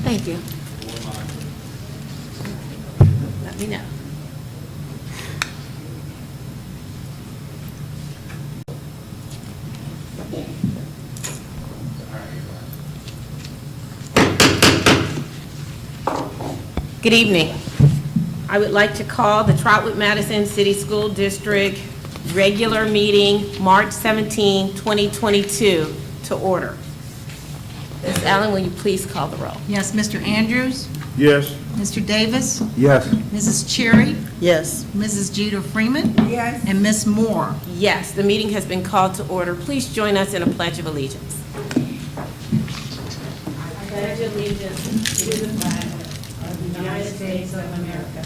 Thank you. Let me know. Good evening. I would like to call the Trotwood-Madison City School District regular meeting, March 17, 2022, to order. Ms. Allen, will you please call the roll? Yes, Mr. Andrews? Yes. Mr. Davis? Yes. Mrs. Cherry? Yes. Mrs. Jeter Freeman? Yes. And Ms. Moore? Yes, the meeting has been called to order. Please join us in a pledge of allegiance. I pledge allegiance to the flag of the United States of America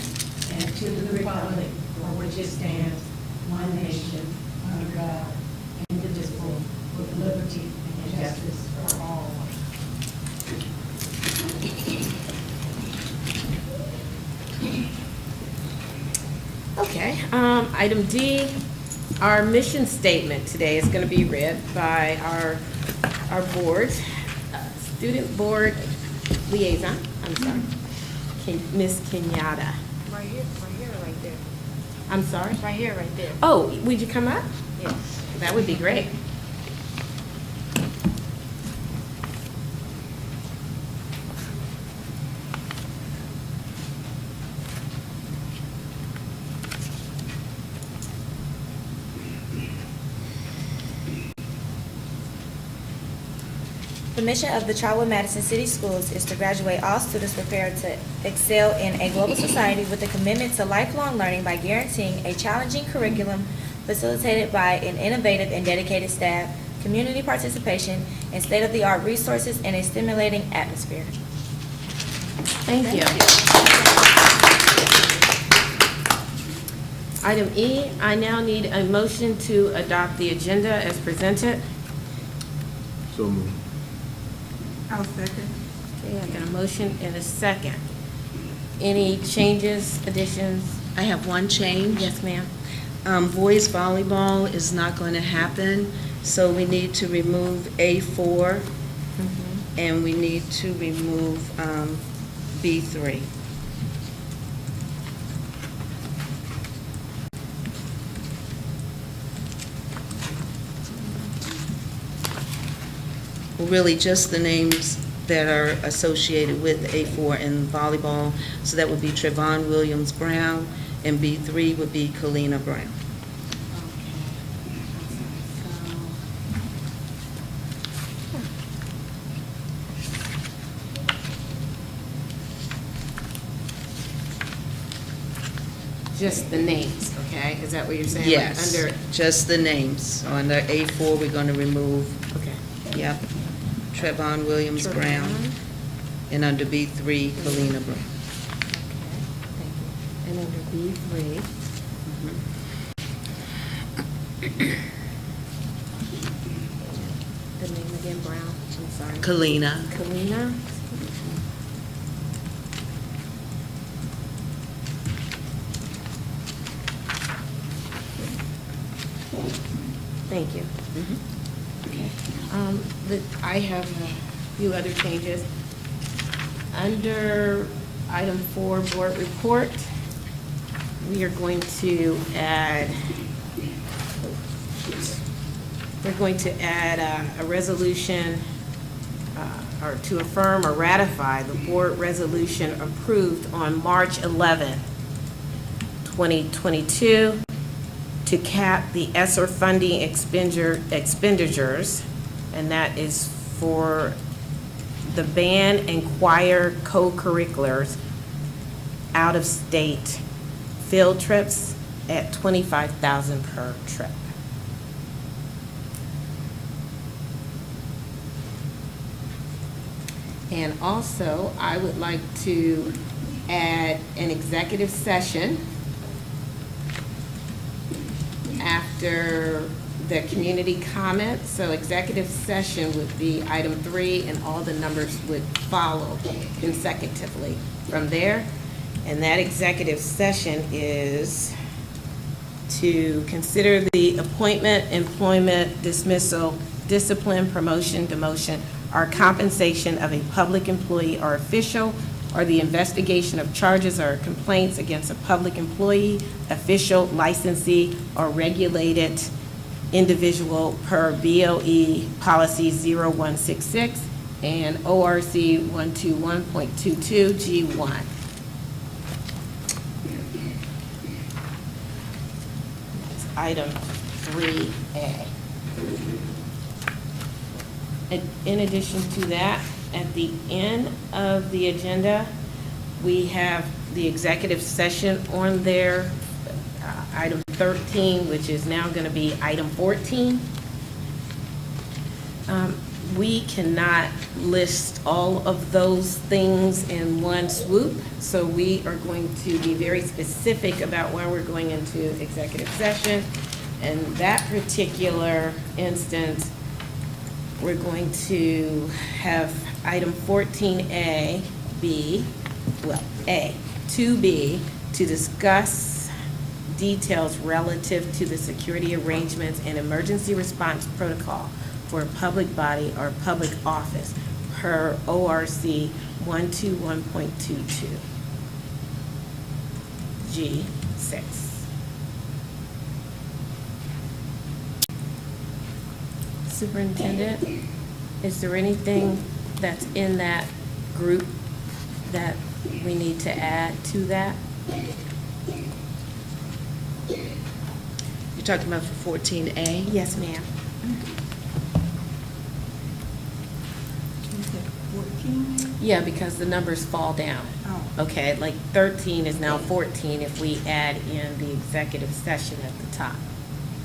and to the republic for which it stands, one nation, under God, indivisible, with liberty and justice for all. Okay, item D, our mission statement today is going to be read by our board, student board liaison, I'm sorry, Ms. Kenyatta. Right here, right there. I'm sorry? Right here, right there. Oh, would you come up? Yes. That would be great. The mission of the Trotwood-Madison City Schools is to graduate all students prepared to excel in a global society with a commitment to lifelong learning by guaranteeing a challenging curriculum facilitated by an innovative and dedicated staff, community participation, and state-of-the-art resources and a stimulating atmosphere. Thank you. Item E, I now need a motion to adopt the agenda as presented. So moved. I'll second. Okay, I got a motion and a second. Any changes, additions? I have one change. Yes, ma'am. Boys volleyball is not going to happen, so we need to remove A4, and we need to remove B3. Really just the names that are associated with A4 and volleyball. So that would be Trevon Williams Brown, and B3 would be Kalina Brown. Just the names, okay? Is that what you're saying? Like Yes, under, just the names. So under A4, we're going to remove, okay. yep, Trevon Williams Brown, Trevon. and under B3, Kalina Brown. Okay, thank you. And under B3, the name again, Brown, I'm sorry. Kalina. Kalina. Thank you. I have a few other changes. Under item 4, board report, we are going to add, a resolution, or to affirm or ratify the board resolution approved on March 11, 2022, to cap the ESSER funding expenditures, and that is for the band and choir co-curriculars out-of-state field trips at $25,000 per trip. And also, I would like to add an executive session after the community comments. So executive session would be item 3, and all the numbers would follow consecutively from there. And that executive session is to consider the appointment, employment, dismissal, discipline, promotion, demotion, or compensation of a public employee or official, or the investigation of charges or complaints against a public employee, official, licensee, or regulated individual per BOE Policy 0166 and ORC 121.22 G1. That's item 3A. In addition to that, at the end of the agenda, we have the executive session on there, item 13, which is now going to be item 14. We cannot list all of those things in one swoop, so we are going to be very specific about why we're going into executive session. In that particular instance, we're going to have item 14A, B, well, A, 2B, to discuss details relative to the security arrangements and emergency response protocol for a public body or public office per ORC 121.22 G6. Superintendent, is there anything that's in that group that we need to add to that? You're talking about for 14A? Yes, ma'am. Yeah, because the numbers fall down. Oh. Okay, like 13 is now 14 if we add in the executive session at the top.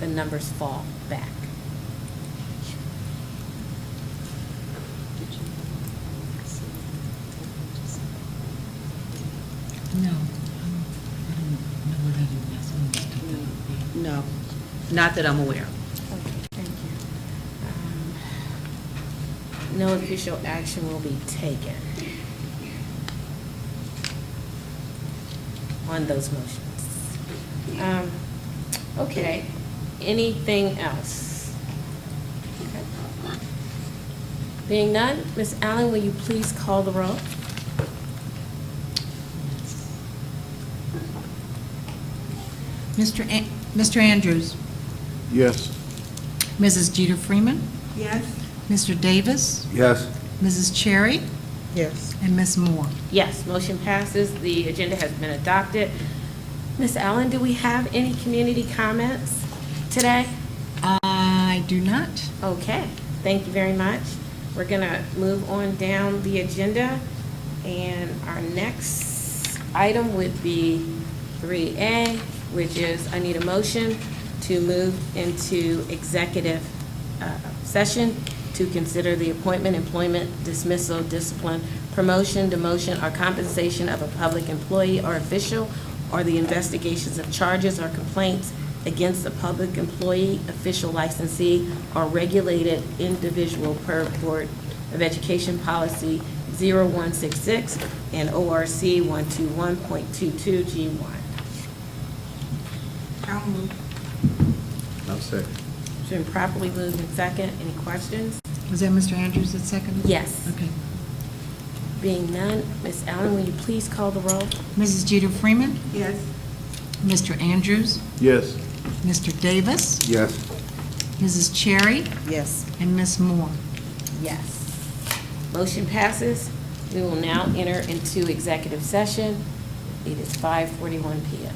The numbers fall back. No, I don't know what other stuff that would be. No, not that I'm aware. Okay, thank you. No official action will be taken on those motions. Okay, anything else? Okay. Being none, Ms. Allen, will you please call the roll? Mr. Andrews, Yes. Mrs. Jeter Freeman, Yes. Mr. Davis, Yes. Mrs. Cherry, Yes. and Ms. Moore. Yes, motion passes. The agenda has been adopted. Ms. Allen, do we have any community comments today? I do not. Okay, thank you very much. We're gonna move on down the agenda, and our next item would be 3A, which is, I need a motion to move into executive session to consider the appointment, employment, dismissal, discipline, promotion, demotion, or compensation of a public employee or official, or the investigations of charges or complaints against a public employee, official, licensee, or regulated individual per Board of Education Policy 0166 and ORC 121.22 G1. I'll move. I'll second. It's been properly moved in second. Any questions? Was that Mr. Andrews that seconded? Yes. Okay. Being none, Ms. Allen, will you please call the roll? Mrs. Jeter Freeman, Yes. Mr. Andrews, Yes. Mr. Davis, Yes. Mrs. Cherry, Yes. and Ms. Moore. Yes. Motion passes. We will now enter into executive session. It is 5:41 PM.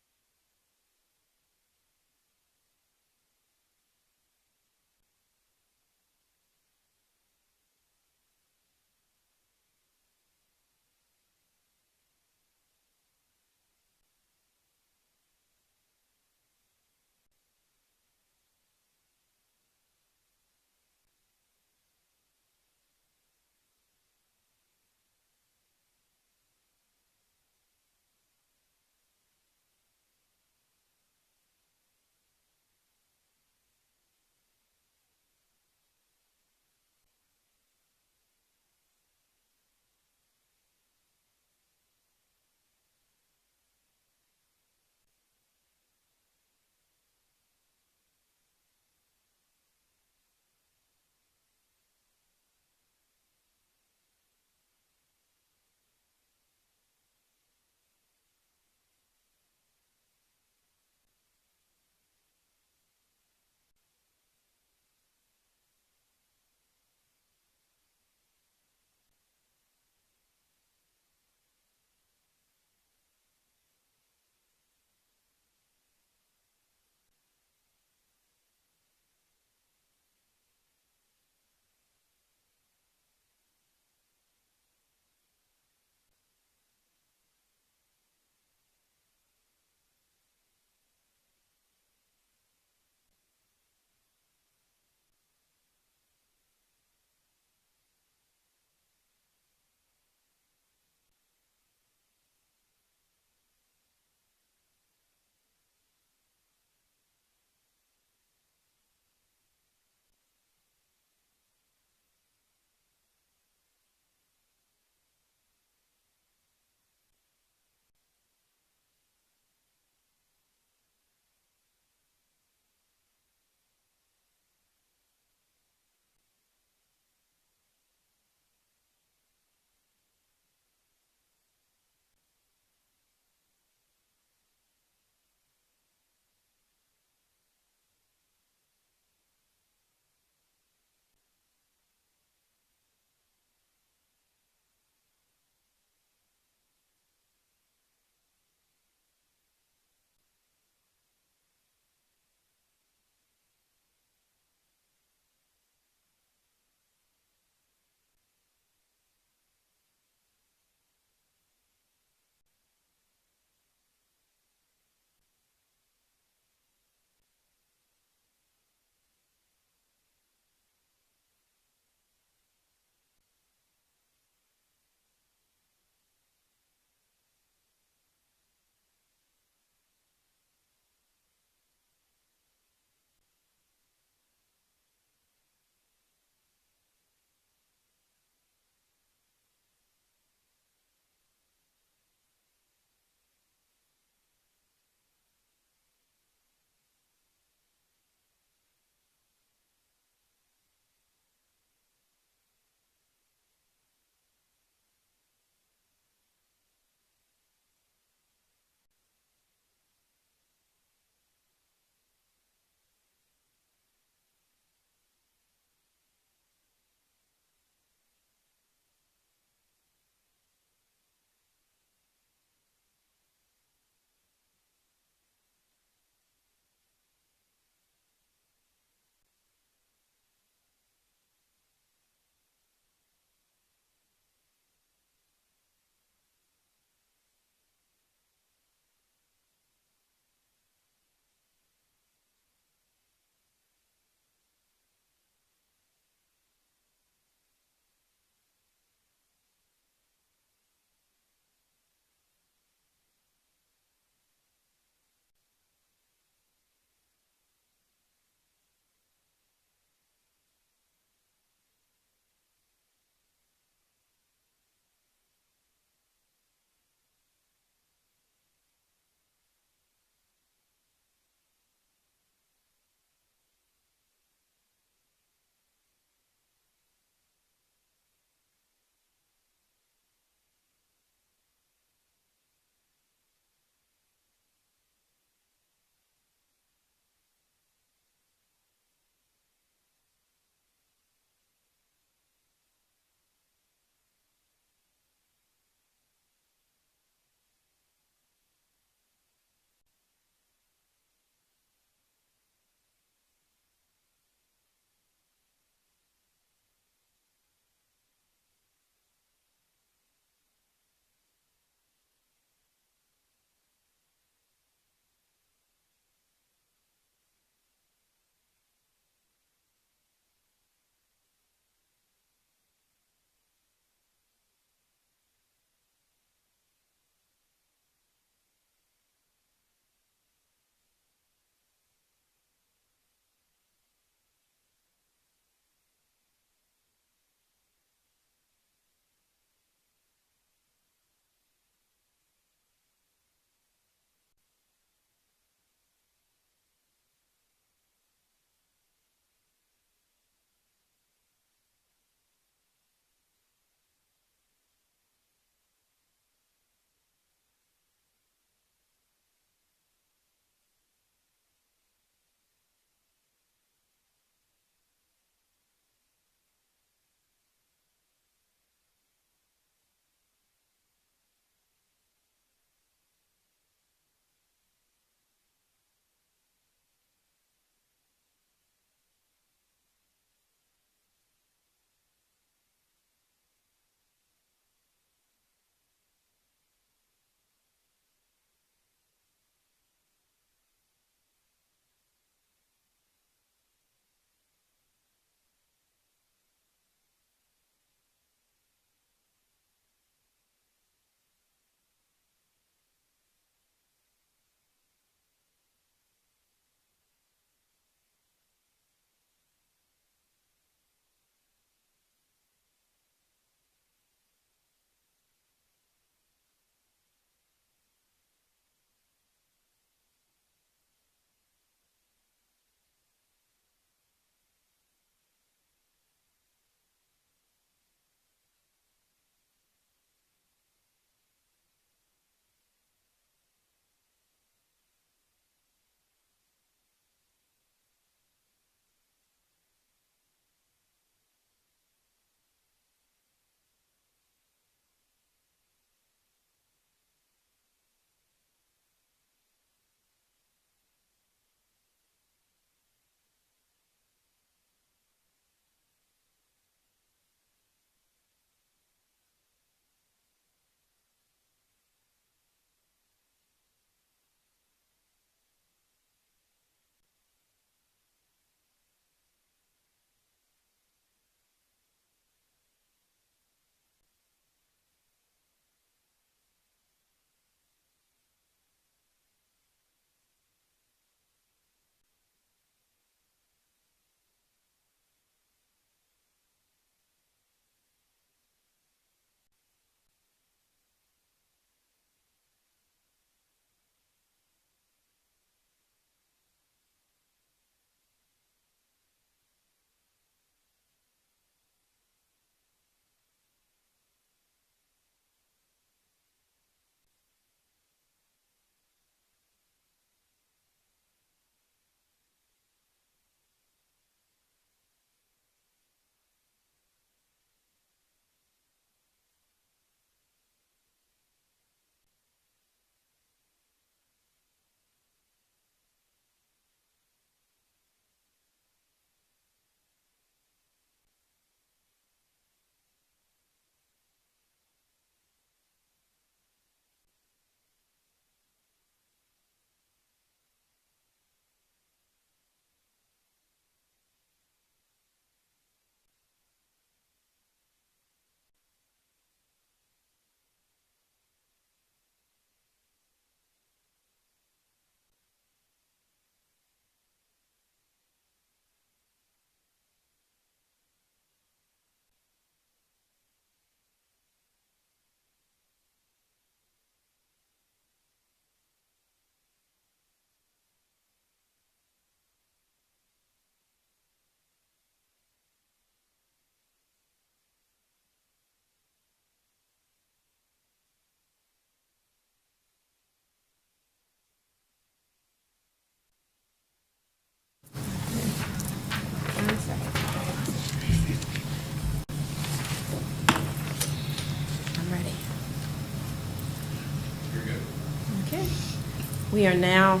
We are now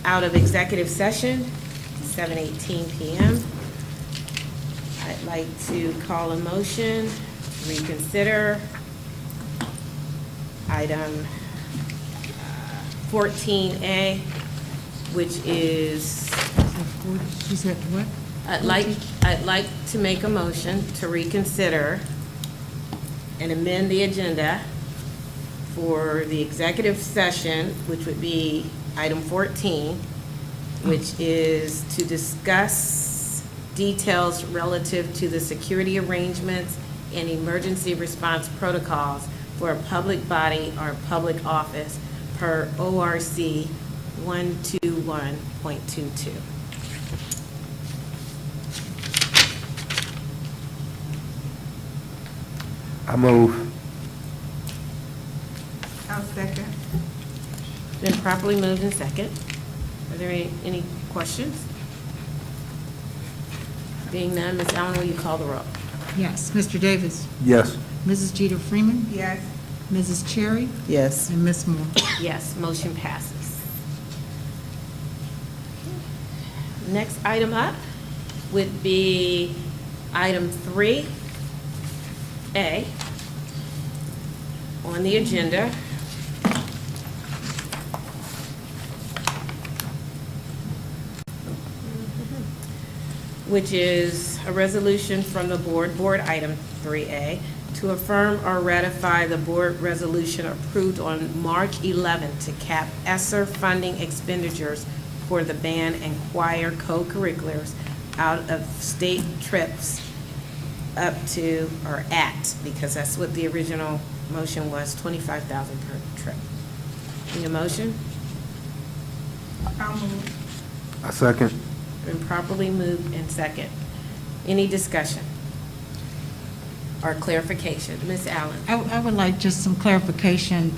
out of executive session, 7:18 PM. I'd like to call a motion, to reconsider item 14A, which is, She said what? I'd like to make a motion to reconsider and amend the agenda for the executive session, which would be item 14, which is to discuss details relative to the security arrangements and emergency response protocols for a public body or public office per ORC 121.22. I move. I'll second. Been properly moved in second. Are there any questions? Being none, Ms. Allen, will you call the roll? Yes. Mr. Davis? Yes. Mrs. Jeter Freeman? Yes. Mrs. Cherry? Yes. And Ms. Moore? Yes, motion passes. Next item up would be item 3A on the agenda. Which is a resolution from the board, board item 3A, to affirm or ratify the board resolution approved on March 11 to cap ESSER funding expenditures for the band and choir co-curriculars out of state trips up to, or at, because that's what the original motion was, $25,000 per trip. Need a motion? I'll move. I second. Been properly moved and second. Any discussion or clarification? Ms. Allen? I would like just some clarification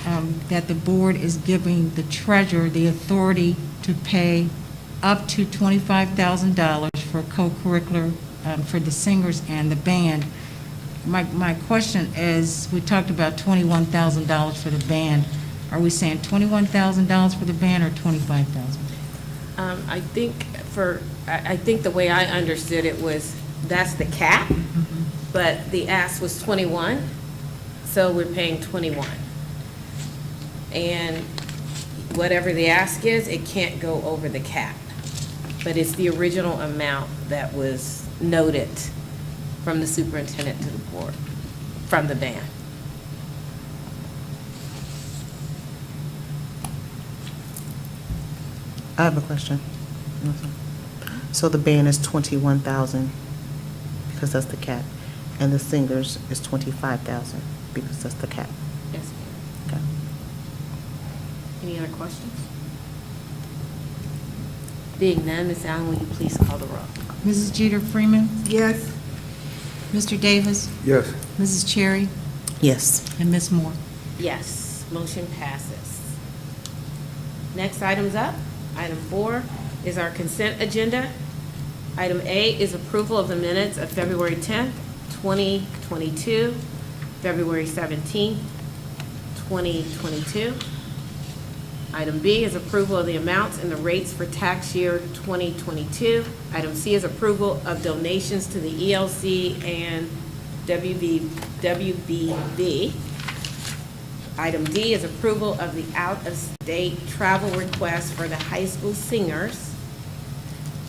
that the board is giving the treasurer the authority to pay up to $25,000 for co-curricular for the singers and the band. My question is, we talked about $21,000 for the band. Are we saying $21,000 for the band or $25,000? I think the way I understood it was, that's the cap, but the ask was 21, so we're paying 21. And whatever the ask is, it can't go over the cap. But it's the original amount that was noted from the superintendent to the board, from the band. I have a question. So the band is 21,000 because that's the cap, and the singers is 25,000 because that's the cap. Yes, ma'am. Okay. Any other questions? Being none, Ms. Allen, will you please call the roll? Mrs. Jeter Freeman? Yes. Mr. Davis? Yes. Mrs. Cherry? Yes. And Ms. Moore? Yes, motion passes. Next item's up. Item 4 is our consent agenda. Item A is approval of the minutes of February 10th, 2022, February 17th, 2022. Item B is approval of the amounts and the rates for tax year 2022. Item C is approval of donations to the ELC and WBV. Item D is approval of the out-of-state travel request for the high school singers.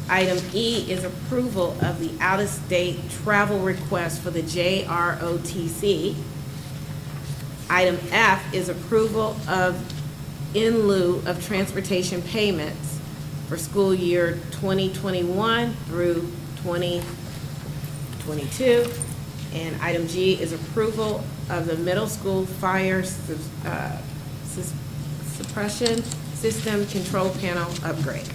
Item E is approval of the out-of-state travel request for the JROTC. Item F is approval of in lieu of transportation payments for school year 2021 through 2022. And item G is approval of the middle school fire suppression system control panel upgrade.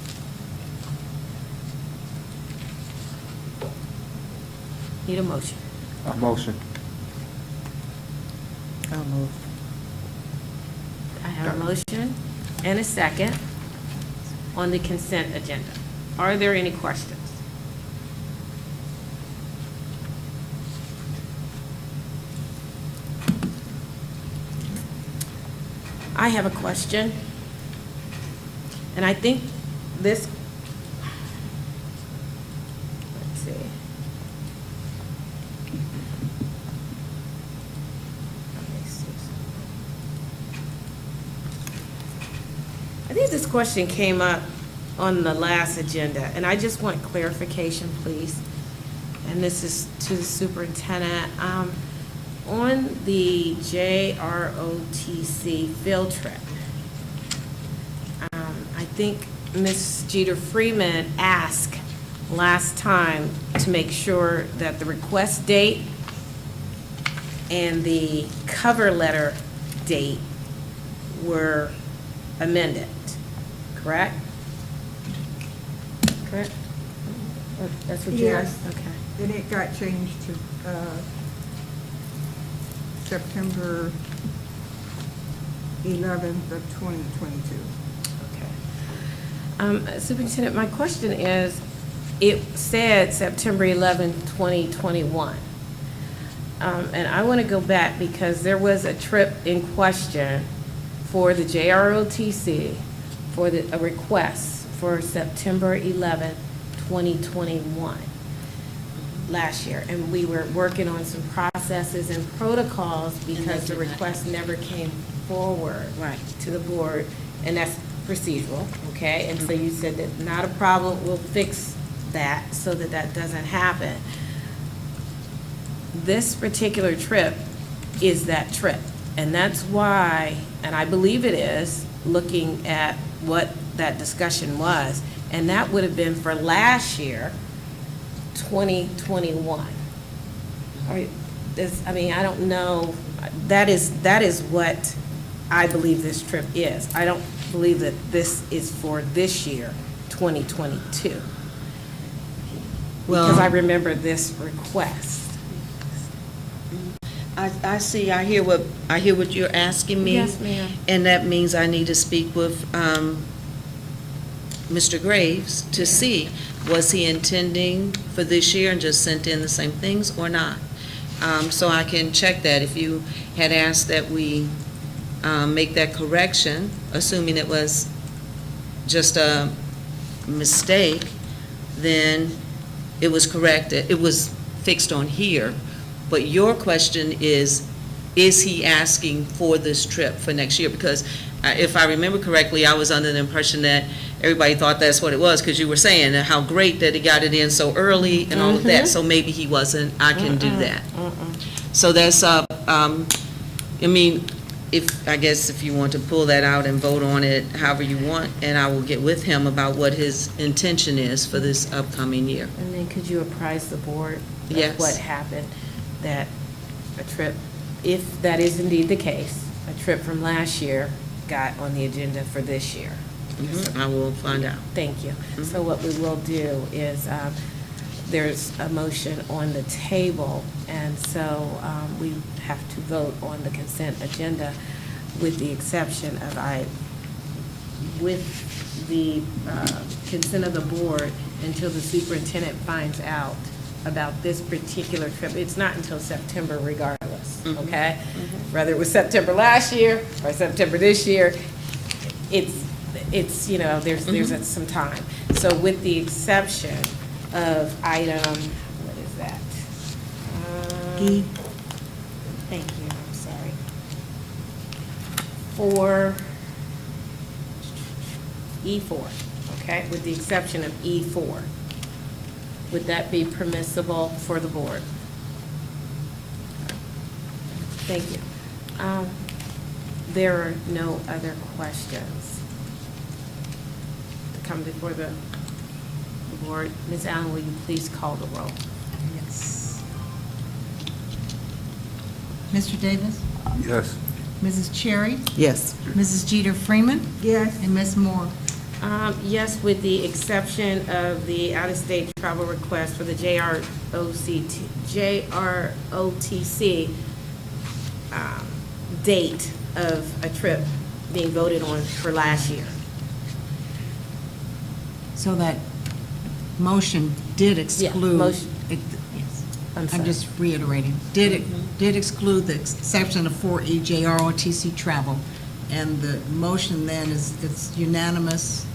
Need a motion? A motion. I'll move. I have a motion and a second on the consent agenda. Are there any questions? I have a question. And I think this, let's see. Let me see something. I think this question came up on the last agenda, and I just want clarification, please. And this is to the superintendent. On the JROTC field trip, I think Ms. Jeter Freeman asked last time to make sure that the request date and the cover letter date were amended, correct? Correct? That's what you Yes. asked? Okay. And it got changed to September 11th of 2022. Okay. Superintendent, my question is, it said September 11th, 2021. And I want to go back because there was a trip in question for the JROTC for a request for September 11th, 2021 last year. And we were working on some processes and protocols because the request never came forward to the board. And that's procedural, okay? And so you said that not a problem, we'll fix that so that that doesn't happen. This particular trip is that trip. And that's why, and I believe it is, looking at what that discussion was, and that would have been for last year, 2021. All right, I mean, I don't know, that is what I believe this trip is. I don't believe that this is for this year, 2022. Because I remember this request. I see, I hear what you're asking me. Yes, ma'am. And that means I need to speak with Mr. Graves to see, was he intending for this year and just sent in the same things or not? So I can check that. If you had asked that we make that correction, assuming it was just a mistake, then it was corrected, it was fixed on here. But your question is he asking for this trip for next year? Because if I remember correctly, I was under the impression that everybody thought that's what it was, because you were saying how great that he got it in so early and all of that. So maybe he wasn't. I can do that. So that's, I mean, I guess if you want to pull that out and vote on it however you want, and I will get with him about what his intention is for this upcoming year. And then could you apprise the board Yes. of what happened? That a trip, if that is indeed the case, a trip from last year got on the agenda for this year. I will find out. Thank you. So what we will do is, there's a motion on the table, and so we have to vote on the consent agenda with the exception of with the consent of the board until the superintendent finds out about this particular trip. It's not until September regardless, okay? Whether it was September last year or September this year, it's you know, there's some time. So with the exception of item, what is that? E. Thank you, I'm sorry. E4, okay, with the exception of E4. Would that be permissible for the board? Thank you. There are no other questions to come before the board. Ms. Allen, will you please call the roll? Yes. Mr. Davis? Yes. Mrs. Cherry? Yes. Mrs. Jeter Freeman? Yes, And Ms. Moore? Yes, with the exception of the out-of-state travel request for the JROTC date of a trip being voted on for last year. So that motion did exclude. motion. Yes. I'm sorry. I'm just reiterating. Did exclude the exception of 4E JROTC travel. And the motion then is, it's unanimous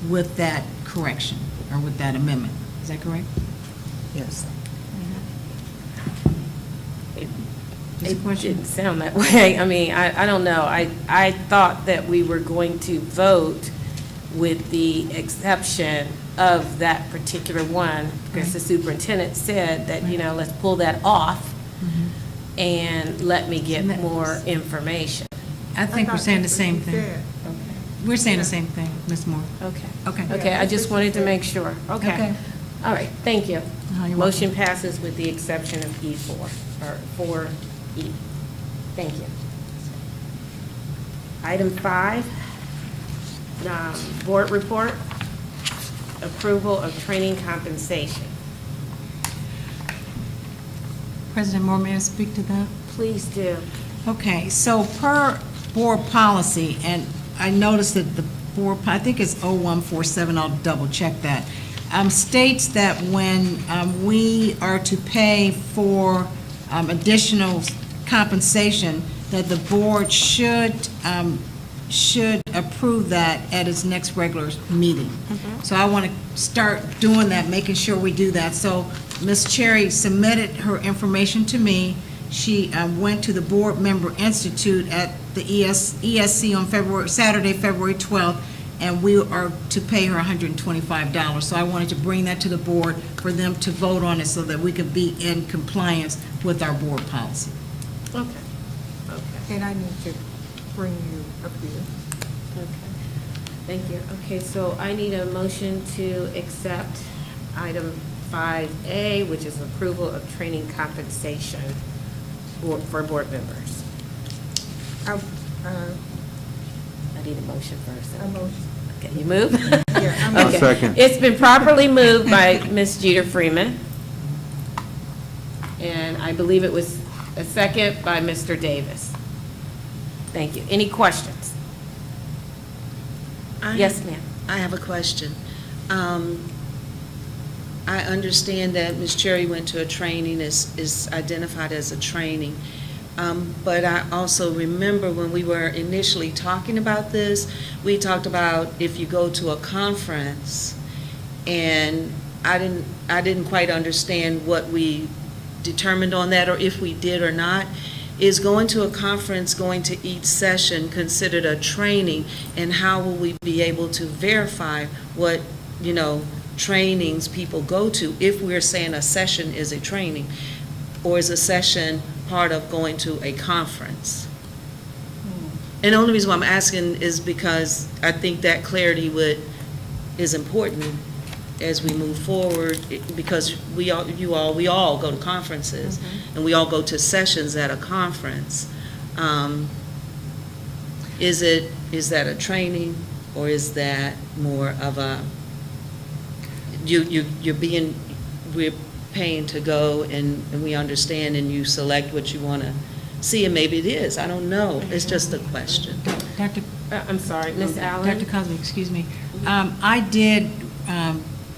with that correction, or with that amendment. Is that correct? Yes. Is the It question- didn't sound that way. I mean, I don't know. I thought that we were going to vote with the exception of that particular one, because the superintendent said that, you know, let's pull that off and let me get And that- more information. I think we're thought saying the that's what same you thing. said. We're saying the same thing, Ms. Moore. Okay. Okay. Okay, I just wanted to make sure. Okay. Okay. All right, thank you. You're welcome. Motion passes with the exception of E4, or 4E. Thank you. Item 5, board report, approval of training compensation. President Moore, may I speak to that? Please do. Okay, so per board policy, and I noticed that the board, I think it's 0147, I'll double check that, states that when we are to pay for additional compensation, that the board should approve that at its next regular meeting. So I want to start doing that, making sure we do that. So Ms. Cherry submitted her information to me. She went to the Board Member Institute at the ESC on Saturday, February 12th, and we are to pay her $125. So I wanted to bring that to the board for them to vote on it so that we could be in compliance with our board policy. Okay. Okay. And I need to bring you up here. Okay. Thank you. Okay, so I need a motion to accept item 5A, which is approval of training compensation for board members. I I need a motion first. motion. Okay, you move? Yeah, I'm I'll Okay. second. It's been properly moved by Ms. Jeter Freeman, and I believe it was a second by Mr. Davis. Thank you. Any questions? Yes, ma'am. I have a question. I understand that Ms. Cherry went to a training, is identified as a training. But I also remember when we were initially talking about this, we talked about if you go to a conference, and I didn't quite understand what we determined on that, or if we did or not. Is going to a conference, going to each session considered a training, and how will we be able to verify what, trainings people go to if we're saying a session is a training, or is a session part of going to a conference? And the only reason why I'm asking is because I think that clarity is important as we move forward, because we all go to conferences, and we all go to sessions at a conference. Is that a training, or is that more of a, we're paying to go, and we understand, and you select what you want to see, and maybe it is, I don't know, it's just a question. Dr. I'm sorry, Ms. Allen? Dr. Cosby, excuse me. I did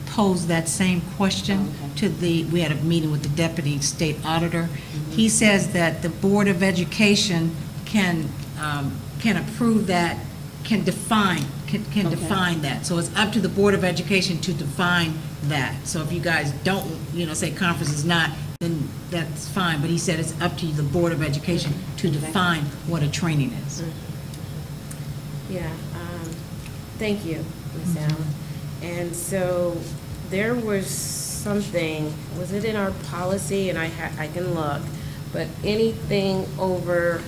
pose that same question to we had a meeting with the Deputy State Auditor. He says that the Board of Education can approve that, can define that. So it's up to the Board of Education to define that. So if you guys don't, say conference is not, then that's fine. But he said it's up to the Board of Education to define what a training is. Yeah, thank you, Ms. Allen. And so there was something, was it in our policy, and I can look, but anything under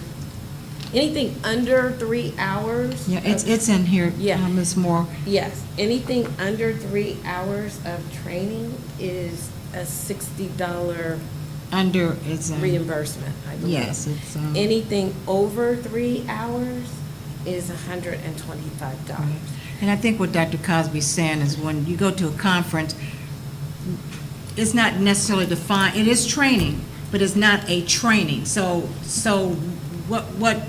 3 hours? Yeah, it's in here, Yeah. Ms. Moore. Yes, anything under 3 hours of training is a $60 Under, it's. reimbursement, I believe. Yes, it's. Anything over 3 hours is $125. And I think what Dr. Cosby's saying is when you go to a conference, it's not necessarily defined, it is training, but it's not a training. So what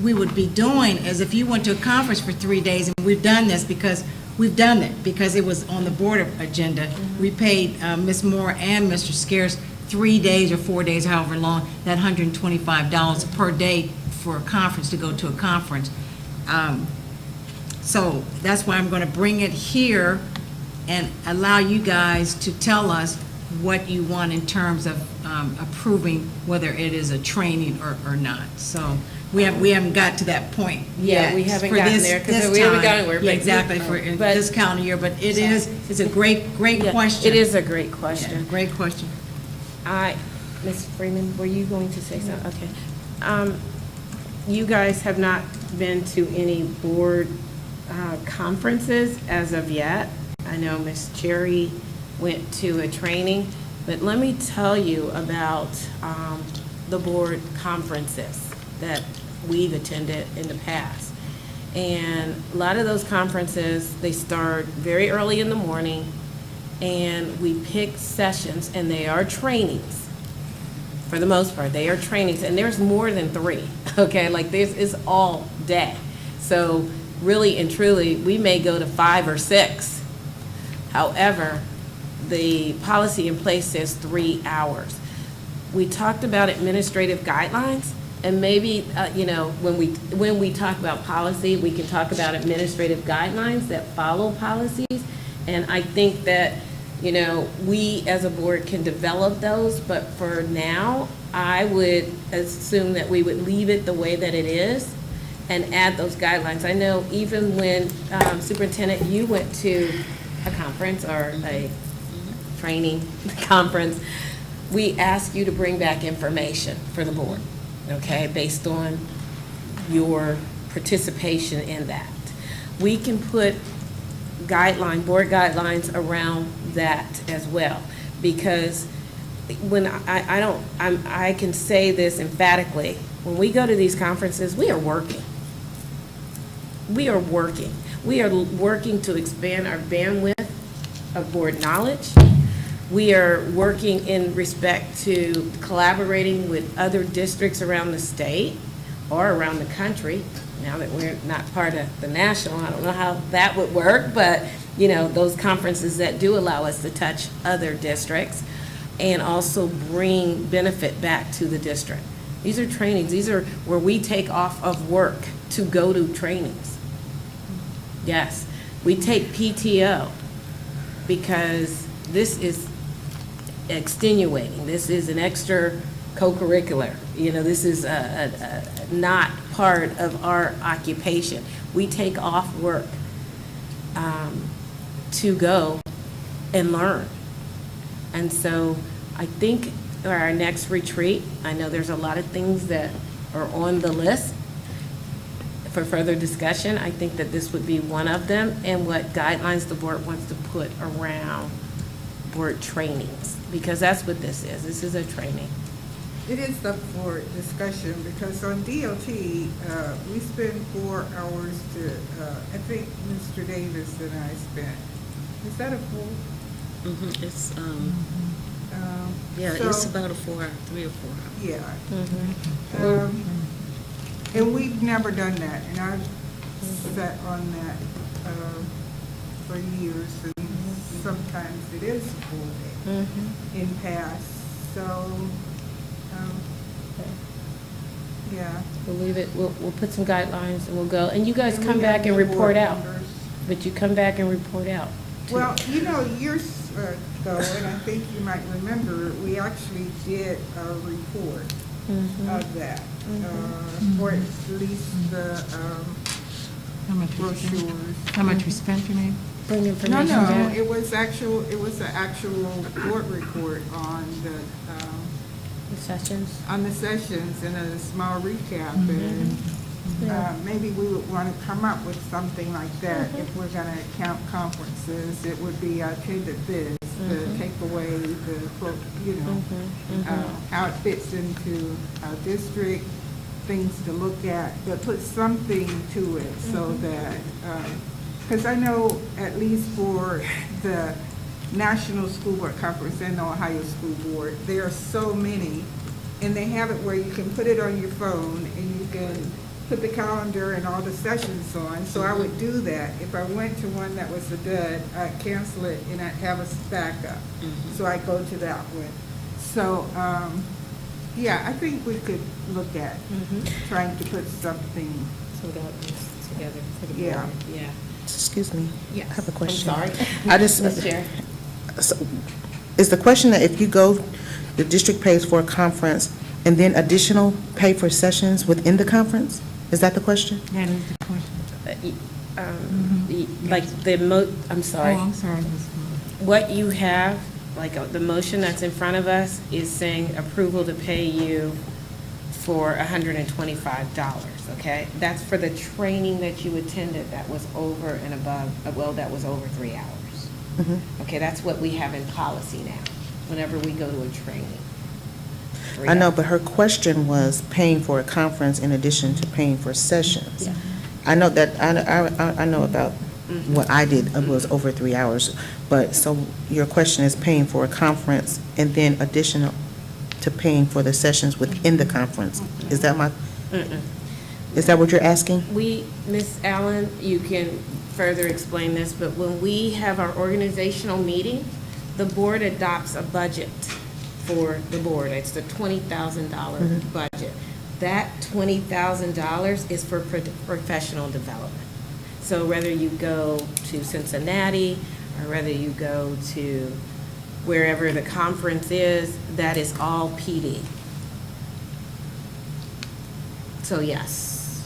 we would be doing is if you went to a conference for 3 days, and we've done this because we've done it, because it was on the board agenda, we paid Ms. Moore and Mr. Scarce 3 days or 4 days, however long, that $125 per day for a conference, to go to a conference. So that's why I'm going to bring it here and allow you guys to tell us what you want in terms of approving whether it is a training or not. So we haven't got to that point Yeah, yet. we haven't for gotten this- there, 'cause this we haven't time. gotten anywhere, Yeah, but- exactly, for but- this calendar year, but it's a great Yeah, question. It is a great Yeah, question. great question. Ms. Freeman, were you going to say something? Okay. You guys have not been to any board conferences as of yet. I know Ms. Cherry went to a training, but let me tell you about the board conferences that we've attended in the past. And a lot of those conferences, they start very early in the morning, and we pick sessions, and they are trainings. For the most part, they are trainings, and there's more than 3, okay? Like, this is all day. So really and truly, we may go to 5 or 6. However, the policy in place says 3 hours. We talked about administrative guidelines, and maybe, when we talk about policy, we can talk about administrative guidelines that follow policies. And I think that, we as a board can develop those, but for now, I would assume that we would leave it the way that it is and add those guidelines. I know even when, Superintendent, you went to a conference or a training conference, we asked you to bring back information for the board, okay, based on your participation in that. We can put board guidelines around that as well, because when I can say this emphatically, when we go to these conferences, we are working. We are working. We are working to expand our bandwidth of board knowledge. We are working in respect to collaborating with other districts around the state or around the country. Now that we're not part of the national, I don't know how that would work, but, those conferences that do allow us to touch other districts and also bring benefit back to the district. These are trainings. These are where we take off of work to go to trainings. Yes, we take PTO because this is extenuating. This is an extra co-curricular. This is not part of our occupation. We take off work to go and learn. And so I think our next retreat, I know there's a lot of things that are on the list for further discussion. I think that this would be one of them, and what guidelines the board wants to put around board trainings, because that's what this is. This is a training. It is up for discussion, because on DOT, we spend 4 hours to, I think Mr. Davis and I spent, is that a full? It's, So- it's about 3 or 4 hours. Yeah. And we've never done that, and I've sat on that for years, and sometimes it is a full day in past, so, yeah. We'll leave it, we'll put some guidelines and we'll go, and you guys And come we back have and new report board out. members. But you come back and report out. too. Well, years ago, and I think you might remember, we actually did a report of that, or at least the How much we spent? brochures. How much we spent, you mean? Bring No, information no, back. it was an actual board report on The sessions. the sessions and a small recap, and maybe we would want to come up with something like that. If we're going to count conferences, it would be, I attended this, the takeaway, how it fits into our district, things to look at, but put something to it so that, because I know at least for the National School Board Conference and the Ohio School Board, there are so many, and they have it where you can put it on your phone and you can put the calendar and all the sessions on. So I would do that. If I went to one that was a dud, I'd cancel it and I'd have a backup. So I go to that one. So, yeah, I think we could look at trying to put something together for the Yeah. board. Yeah. Excuse me. Yes. I have a question. I'm sorry. I just, Ms. Chair. so, is the question that if you go, the district pays for a conference and then additional pay for sessions within the conference? Is that the question? That is the question. Like I'm sorry. Oh, I'm sorry, Ms. Moore. What you have, like the motion that's in front of us is saying approval to pay you for $125, okay? That's for the training that you attended that was over and above, well, that was over 3 hours. Mhm. Okay, that's what we have in policy now, whenever we go to a training. 3 I know, hours. but her question was paying for a conference in addition to paying for sessions. Yeah. I know that, I know about Mhm. what I did, it was over 3 hours, but, so your question is paying for a conference and then additional to paying for the sessions within the conference. Is that Mm-mm. is that what you're asking? Ms. Allen, you can further explain this, but when we have our organizational meeting, the board adopts a budget for the board. It's the $20,000 Mhm. budget. That $20,000 is for professional development. So whether you go to Cincinnati or whether you go to wherever the conference is, that is all PD. So yes,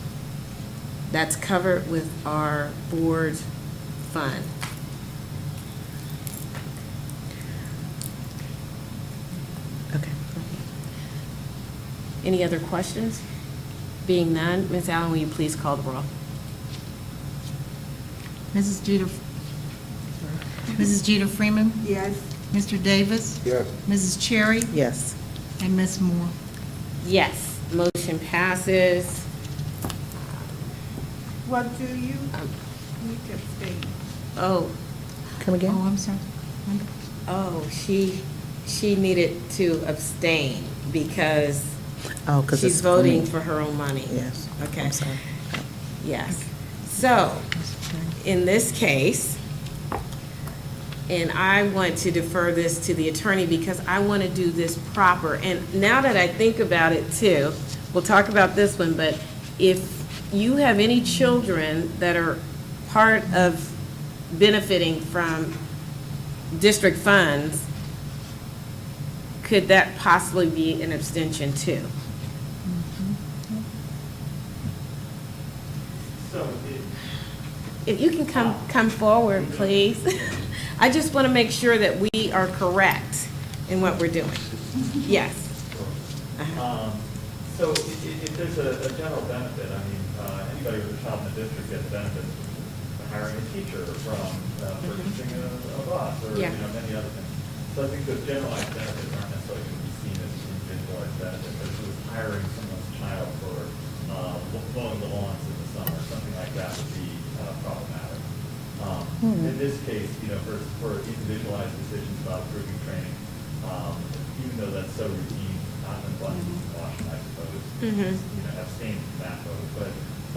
that's covered with our board fund. Okay. Any other questions? Being none, Ms. Allen, will you please call the roll? Mrs. Jeter Freeman, Yes. Mr. Davis, Yes. Mrs. Cherry, Yes. and Ms. Moore. Yes, motion passes. What do you Um, need to state? Oh, Come again? Oh, I'm sorry. she needed to abstain because Oh, because it's she's for me. voting for her own money. Yes. Okay. I'm sorry. Yes. So, in this case, and I want to defer this to the attorney because I want to do this proper. And now that I think about it too, we'll talk about this one, but if you have any children that are part of benefiting from district funds, could that possibly be an abstention too? If you can come forward, please. I just want to make sure that we are correct in what we're doing. Yes. So if there's a general benefit, I mean, anybody with a child in the district gets benefits from hiring a teacher, from purchasing a bus, or, Yeah. many other things. So I think those generalized benefits aren't necessarily going to be seen as individualized benefits, but if it was hiring someone's child for mowing the lawns in the summer, something like that would be problematic. In this case, for individualized decisions about approving training, even though that's so routine, not in Washington, I suppose, abstain from that vote. But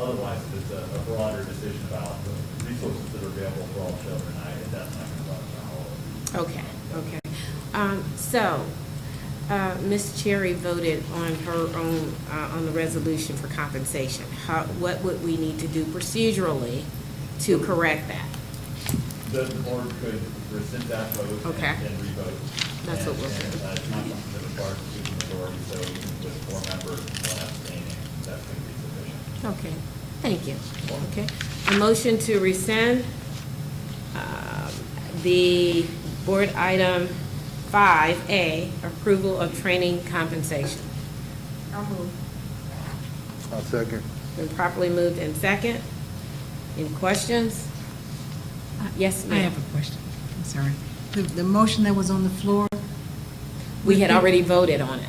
otherwise, if it's a broader decision about the resources that are available for all children, that's not going to run afoul of Okay, okay. So, Ms. Cherry voted on her own, on the resolution for compensation. What would we need to do procedurally to correct that? The board could rescind that vote Okay. and re-vote. That's what we'll do. And it's not something that requires a super majority, so even with 4 members and 1 abstaining, that's going to be sufficient. Okay, thank you. Okay. A motion to rescind the board item 5A, approval of training compensation. I'll move. I'll second. Been properly moved in second. Any questions? Yes, I ma'am. have a question. I'm sorry. The motion that was on the floor, We had already voted on it.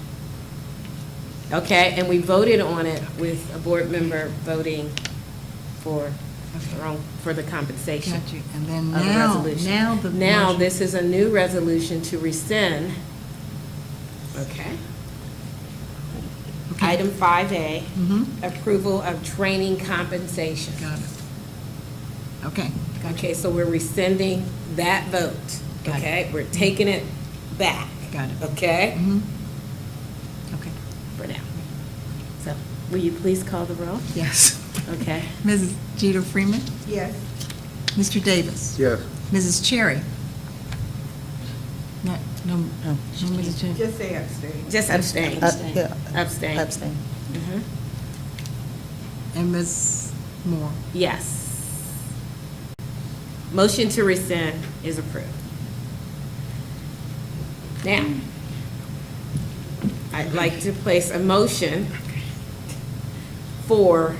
Okay, and we voted on it with a board member voting for the compensation got you, and then of the now, resolution. now Now, motion- this is a new resolution to rescind, okay? Okay. Item 5A, Mhm. approval of training compensation. Got it. Okay, got you, Okay, so we're rescinding that vote, Got it. okay? We're taking it back, got it. okay? Mhm. Okay, For now. So, will you please call the roll? yes. Okay. Mrs. Jeter Freeman, Yes. Mr. Davis, Yes. Mrs. Cherry. No, Mrs. Cherry. Just say abstain. Just abstain. Yeah, Abstain. abstain. Mhm. And Ms. Moore. Yes. Motion to rescind is approved. Now, I'd like to place a motion for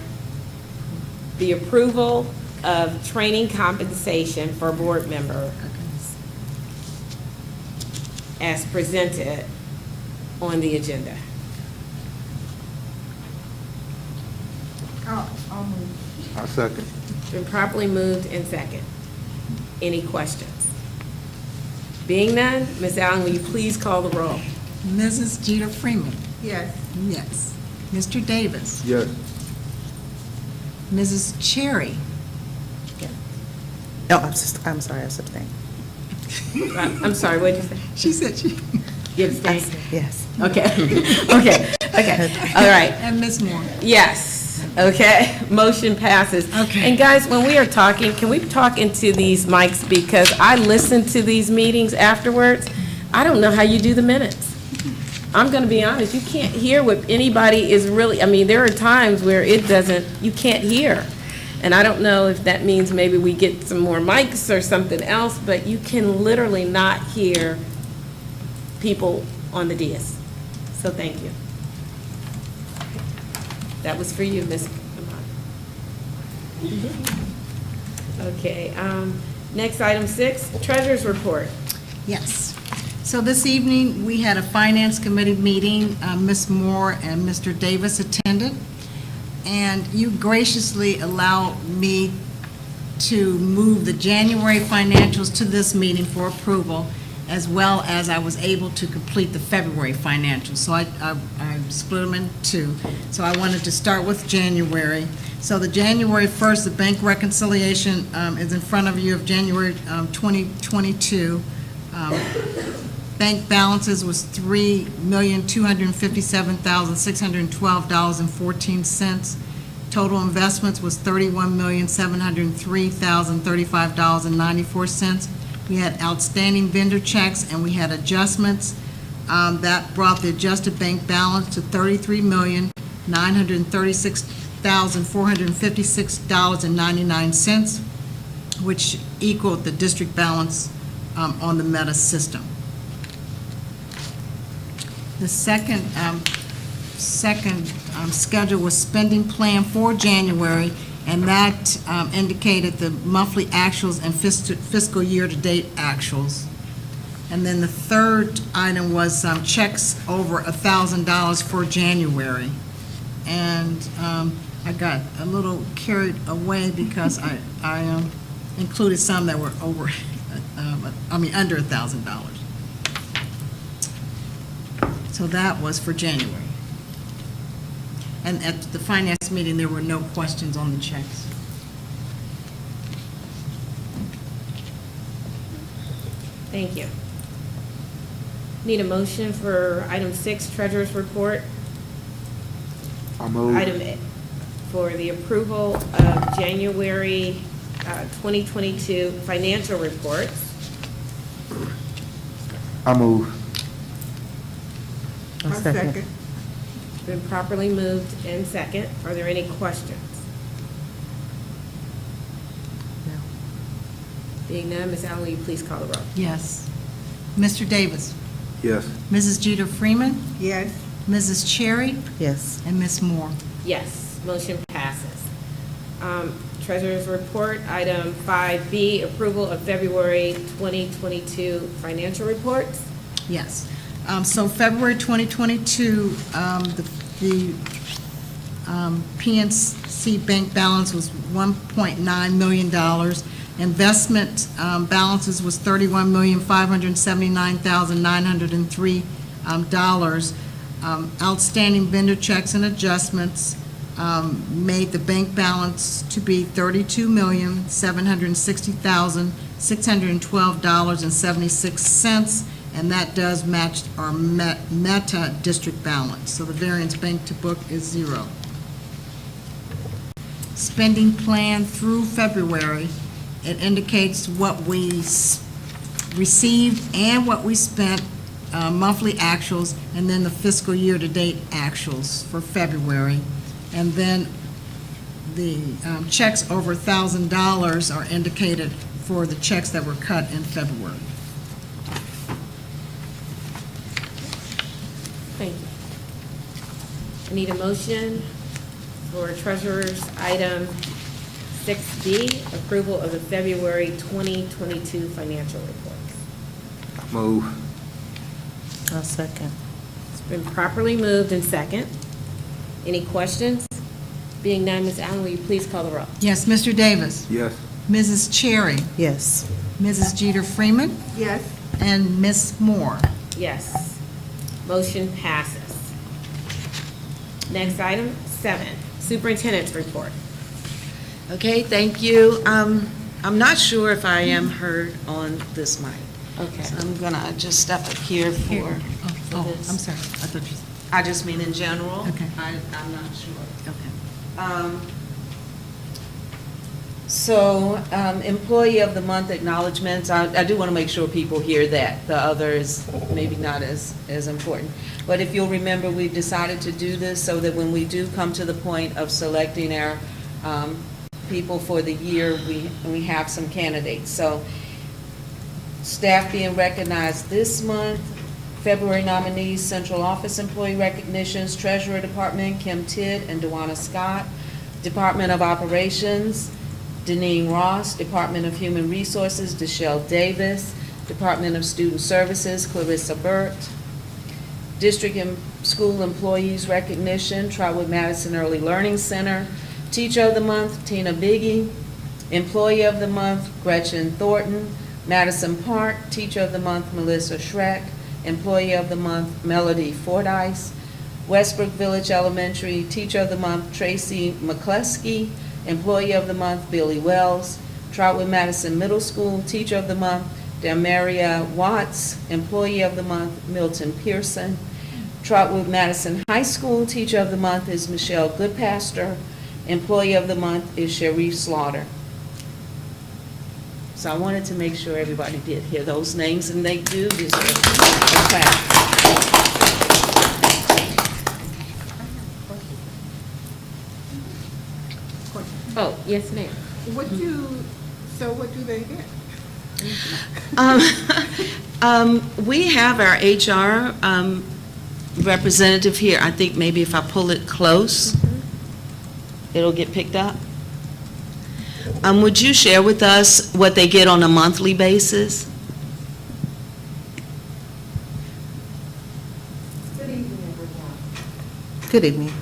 the approval of training compensation for board member as presented on the agenda. I'll move. I second. Been properly moved and second. Any questions? Being none, Ms. Allen, will you please call the roll? Mrs. Jeter Freeman. Yes. Yes. Mr. Davis. Yes. Mrs. Cherry. No, I'm sorry, I abstain. I'm sorry, what did you say? She said she. You abstain? Yes. Okay, okay, all right. And Ms. Moore. Yes, okay, motion passes. Okay. And guys, when we are talking, can we talk into these mics, because I listen to these meetings afterwards. I don't know how you do the minutes. I'm gonna be honest, you can't hear what anybody is really, I mean, there are times where it doesn't, you can't hear. And I don't know if that means maybe we get some more mics or something else, but you can literally not hear people on the dais. So thank you. That was for you, Ms. Okay, next, item 6, treasurer's report. Yes. So this evening, we had a Finance Committee meeting. Ms. Moore and Mr. Davis attended, and you graciously allowed me to move the January financials to this meeting for approval, as well as I was able to complete the February financials. So I split them in two. So I wanted to start with January. So the January 1st, the bank reconciliation is in front of you of January 2022. Bank balances was $3,257,612.14. Total investments was $31,703,035.94. We had outstanding vendor checks and we had adjustments. That brought the adjusted bank balance to $33,936,456.99, which equaled the district balance on the Meta system. The second schedule was spending plan for January, and that indicated the monthly actuals and fiscal year-to-date actuals. And then the third item was checks over $1,000 for January. And I got a little carried away because I included some that were over, under $1,000. So that was for January. And at the finance meeting, there were no questions on the checks. Thank you. Need a motion for item 6, treasurer's report. I move. Item A, for the approval of January 2022 financial reports. I move. I second. Been properly moved and second. Are there any questions? No. Being none, Ms. Allen, will you please call the roll? Yes. Mr. Davis? Yes. Mrs. Jeter Freeman? Yes. Mrs. Cherry? Yes. And Ms. Moore? Yes, motion passes. Treasurer's report, item 5B, approval of February 2022 financial reports. Yes. So February 2022, the PNC bank balance was $1.9 million. Investment balances was $31,579,903. Outstanding vendor checks and adjustments made the bank balance to be $32,760,612.76. And that does match our Meta district balance. So the variance bank to book is 0. spending plan through February. It indicates what we received and what we spent, monthly actuals, and then the fiscal year-to-date actuals for February. And then the checks over $1,000 are indicated for the checks that were cut in February. Thank you. I need a motion for Treasurer's Item 6B, approval of the February 2022 financial reports. Move. I'll second. It's been properly moved and second. Any questions? Being none, Ms. Allen, will you please call the roll? Yes, Mr. Davis, Yes. Mrs. Cherry, Yes. Mrs. Jeter Freeman, Yes, and Ms. Moore. Yes. Motion passes. Next item, 7, Superintendent's Report. Okay, thank you. I'm not sure if I am heard on this mic. Okay. So I'm gonna just step up here for this. I'm sorry, I thought you, I just mean in general. Okay. I'm not sure. okay. So, Employee of the Month acknowledgements, I do want to make sure people hear that. The other is maybe not as important. But if you'll remember, we've decided to do this so that when we do come to the point of selecting our people for the year, we have some candidates. So, staff being recognized this month, February nominees, Central Office Employee Recognitions, Treasurer Department, Kim Tidd and Dewana Scott, Department of Operations, Deneen Ross, Department of Human Resources, Deshelle Davis, Department of Student Services, Clarissa Burt, District and School Employees Recognition, Trotwood-Madison Early Learning Center, Teacher of the Month, Tina Biggie, Employee of the Month, Gretchen Thornton, Madison Park, Teacher of the Month, Melissa Schreck, Employee of the Month, Melody Fordyce, Westbrook Village Elementary, Teacher of the Month, Tracy McCluskey, Employee of the Month, Billy Wells, Trotwood-Madison Middle School, Teacher of the Month, Damaria Watts, Employee of the Month, Milton Pearson, Trotwood-Madison High School, Teacher of the Month is Michelle Goodpaster, Employee of the Month is Sharif Slaughter. So I wanted to make sure everybody did hear those names, and they do deserve a clap. Oh, yes, ma'am. what do they get? We have our HR representative here. I think maybe if I pull it close, it'll get picked up. Would you share with us what they get on a monthly basis? Good evening.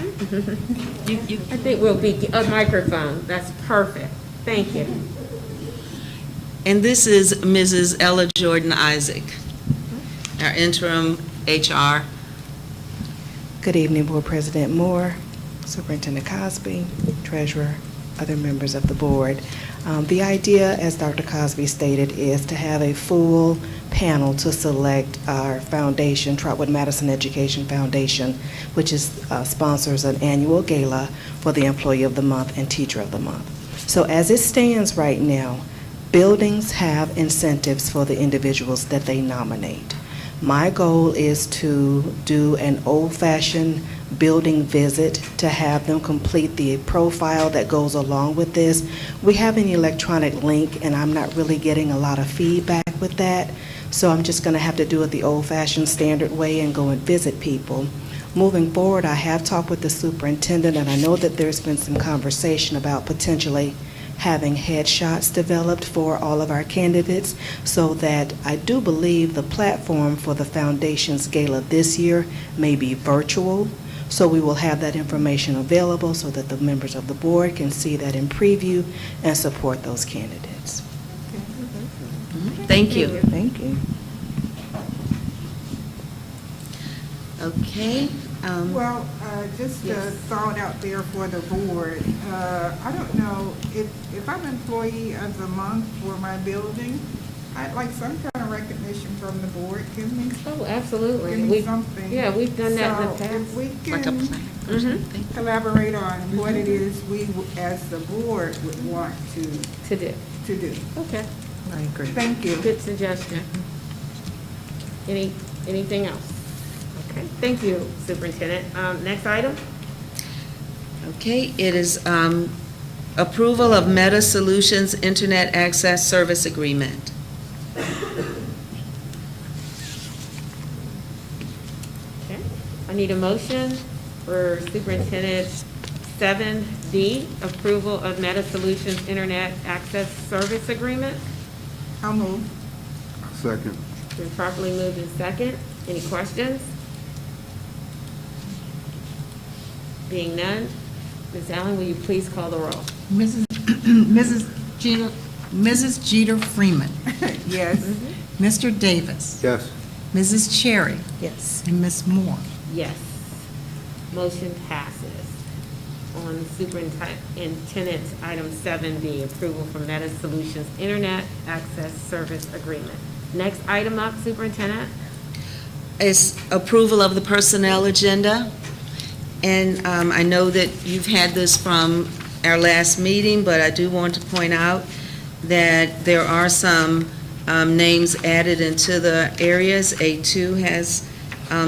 I think we'll be, a microphone, that's perfect. Thank you. And this is Mrs. Ella Jordan Isaac, our interim HR. Good evening, Board President Moore, Superintendent Cosby, Treasurer, other members of the board. The idea, as Dr. Cosby stated, is to have a full panel to select our foundation, Trotwood-Madison Education Foundation, which sponsors an annual gala for the Employee of the Month and Teacher of the Month. So as it stands right now, buildings have incentives for the individuals that they nominate. My goal is to do an old-fashioned building visit to have them complete the profile that goes along with this. We have an electronic link, and I'm not really getting a lot of feedback with that, so I'm just going to have to do it the old-fashioned standard way and go and visit people. Moving forward, I have talked with the superintendent, and I know that there's been some conversation about potentially having headshots developed for all of our candidates, so that I do believe the platform for the foundation's gala this year may be virtual. So we will have that information available so that the members of the board can see that in preview and support those candidates. Thank you. Thank you. Okay. Well, just a thought out there for the board. I don't know, if I'm employee of the month for my building, I'd like some kind of recognition from the board. Give me Oh, absolutely. Give me something. Yeah, we've done that in the So if past. we Like a can plaque. collaborate on what it is we, as the board, would want to do. do. Okay, I agree. Thank you. good suggestion. Anything else? Okay, thank you, Superintendent. Next item? Okay, it is approval of Meta Solutions Internet Access Service Agreement. Okay, I need a motion for Superintendent 7D, approval of Meta Solutions Internet Access Service Agreement. I'll move. Second. Been properly moved in second. Any questions? Being none, Ms. Allen, will you please call the roll? Mrs. Jeter Freeman, Yes. Mr. Davis, Yes. Mrs. Cherry, Yes. and Ms. Moore. Yes. Motion passes. On Superintendent's item 7B, approval for Meta Solutions Internet Access Service Agreement. Next item up, Superintendent? Is approval of the personnel agenda. And I know that you've had this from our last meeting, but I do want to point out that there are some names added into the areas. A2 has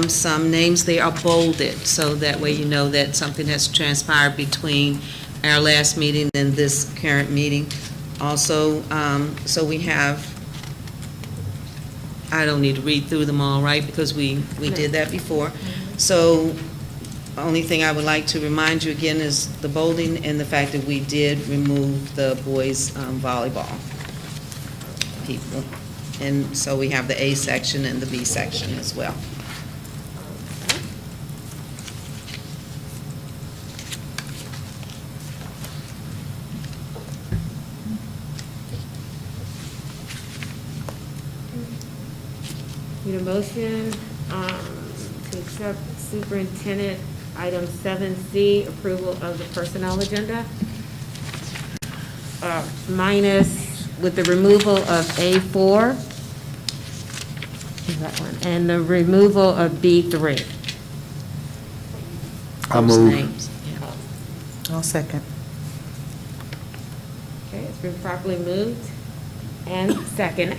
some names, they are bolded, so that way you know that something has transpired between our last meeting and this current meeting. Also, so we have, I don't need to read through them all, right, because we did that before. So, only thing I would like to remind you again is the bolding and the fact that we did remove the boys volleyball people. And so we have the A section and the B section as well. Need a motion to accept Superintendent item 7C, approval of the personnel agenda, minus with the removal of A4, is that one, and the removal of B3. I Those move. names, yeah. I'll second. Okay, it's been properly moved and second.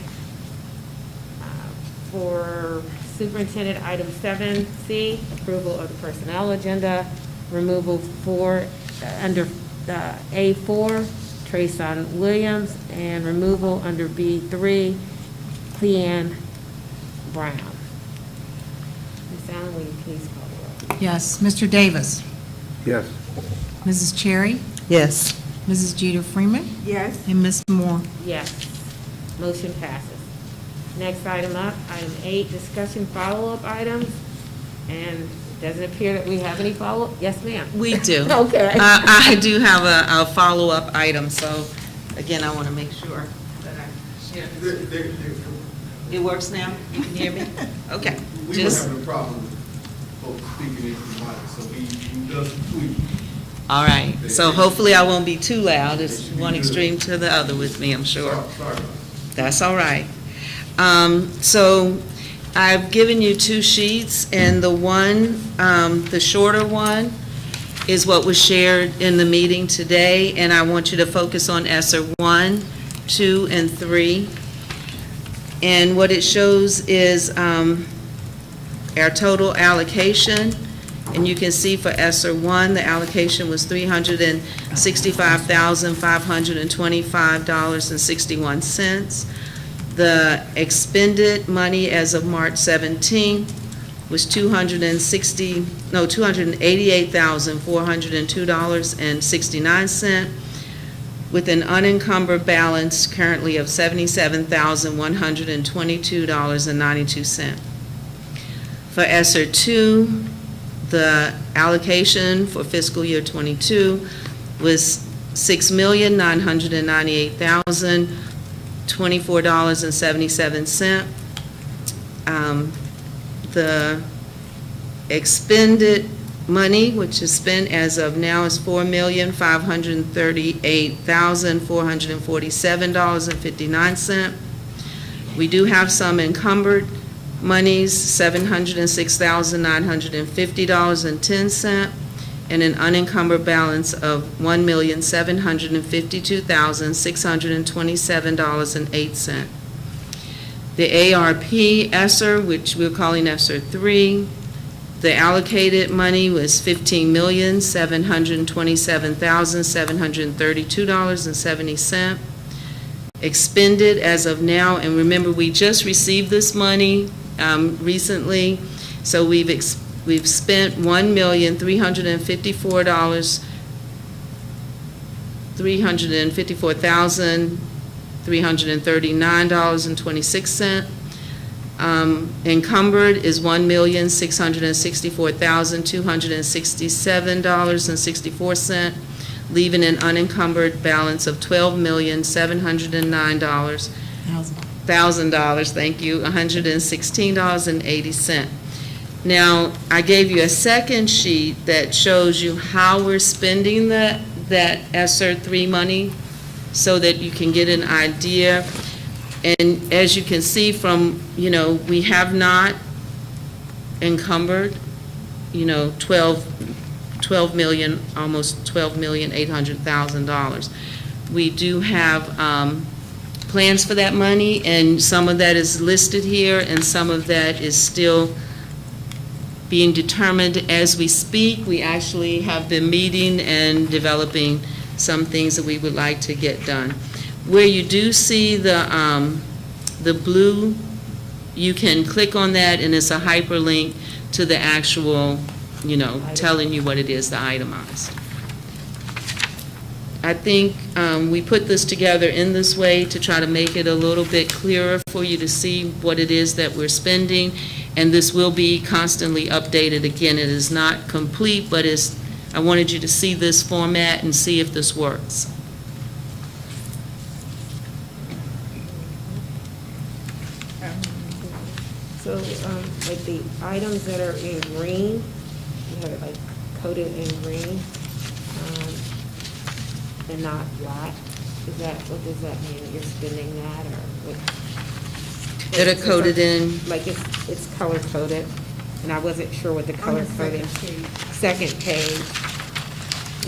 For Superintendent item 7C, approval of the personnel agenda, removal for, under A4, Trayson Williams, and removal under B3, Cleanne Brown. Ms. Allen, will you please call the roll? Yes, Mr. Davis, Yes. Mrs. Cherry, Yes. Mrs. Jeter Freeman, Yes. and Ms. Moore. Yes. Motion passes. Next item up, item 8, discussion follow-up items. And it doesn't appear that we have any follow-up. Yes, ma'am. We do. Okay. I do have a follow-up item, so again, I want to make sure that I share this. It works now? You can hear me? Okay. We were having a problem with folks speaking into the mic, so we done some tweaking. All right. So hopefully I won't be too loud. It's one extreme to the other with me, I'm sure. Sorry about that. That's all right. So I've given you 2 sheets, and the one, the shorter one, is what was shared in the meeting today, and I want you to focus on ESSER 1, 2, and 3. And what it shows is our total allocation, and you can see for ESSER 1, the allocation was $365,525.61. The expended money as of March 17 was $288,402.69, with an unencumbered balance currently of $77,122.92. For ESSER 2, the allocation for fiscal year '22 was $6,998,024.77. The expended money, which is spent as of now, is $4,538,447.59. We do have some encumbered monies, $706,950.10. and an unencumbered balance of $1,752,627.08. The ARP ESSER, which we're calling ESSER 3, the allocated money was $15,727,732.70. Expended as of now, and remember, we just received this money recently, so we've spent $354,339.26. Encumbered is $1,664,267.64, leaving an unencumbered balance of $12,709,000, thank you, $116.80. Now, I gave you a second sheet that shows you how we're spending that ESSER 3 money so that you can get an idea. And as you can see from, we have not encumbered, 12 million, almost $12,800,000. We do have plans for that money, and some of that is listed here, and some of that is still being determined as we speak. We actually have been meeting and developing some things that we would like to get done. Where you do see the blue, you can click on that, and it's a hyperlink to the actual, telling you what it is, the itemized. I think we put this together in this way to try to make it a little bit clearer for you to see what it is that we're spending, and this will be constantly updated. Again, it is not complete, but I wanted you to see this format and see if this works. So, like the items that are in green, you have it like coated in green, and not black. What does that mean? You're spending that, or what? That are coded in, Like it's color coded, and I wasn't sure what the color coded. Second page.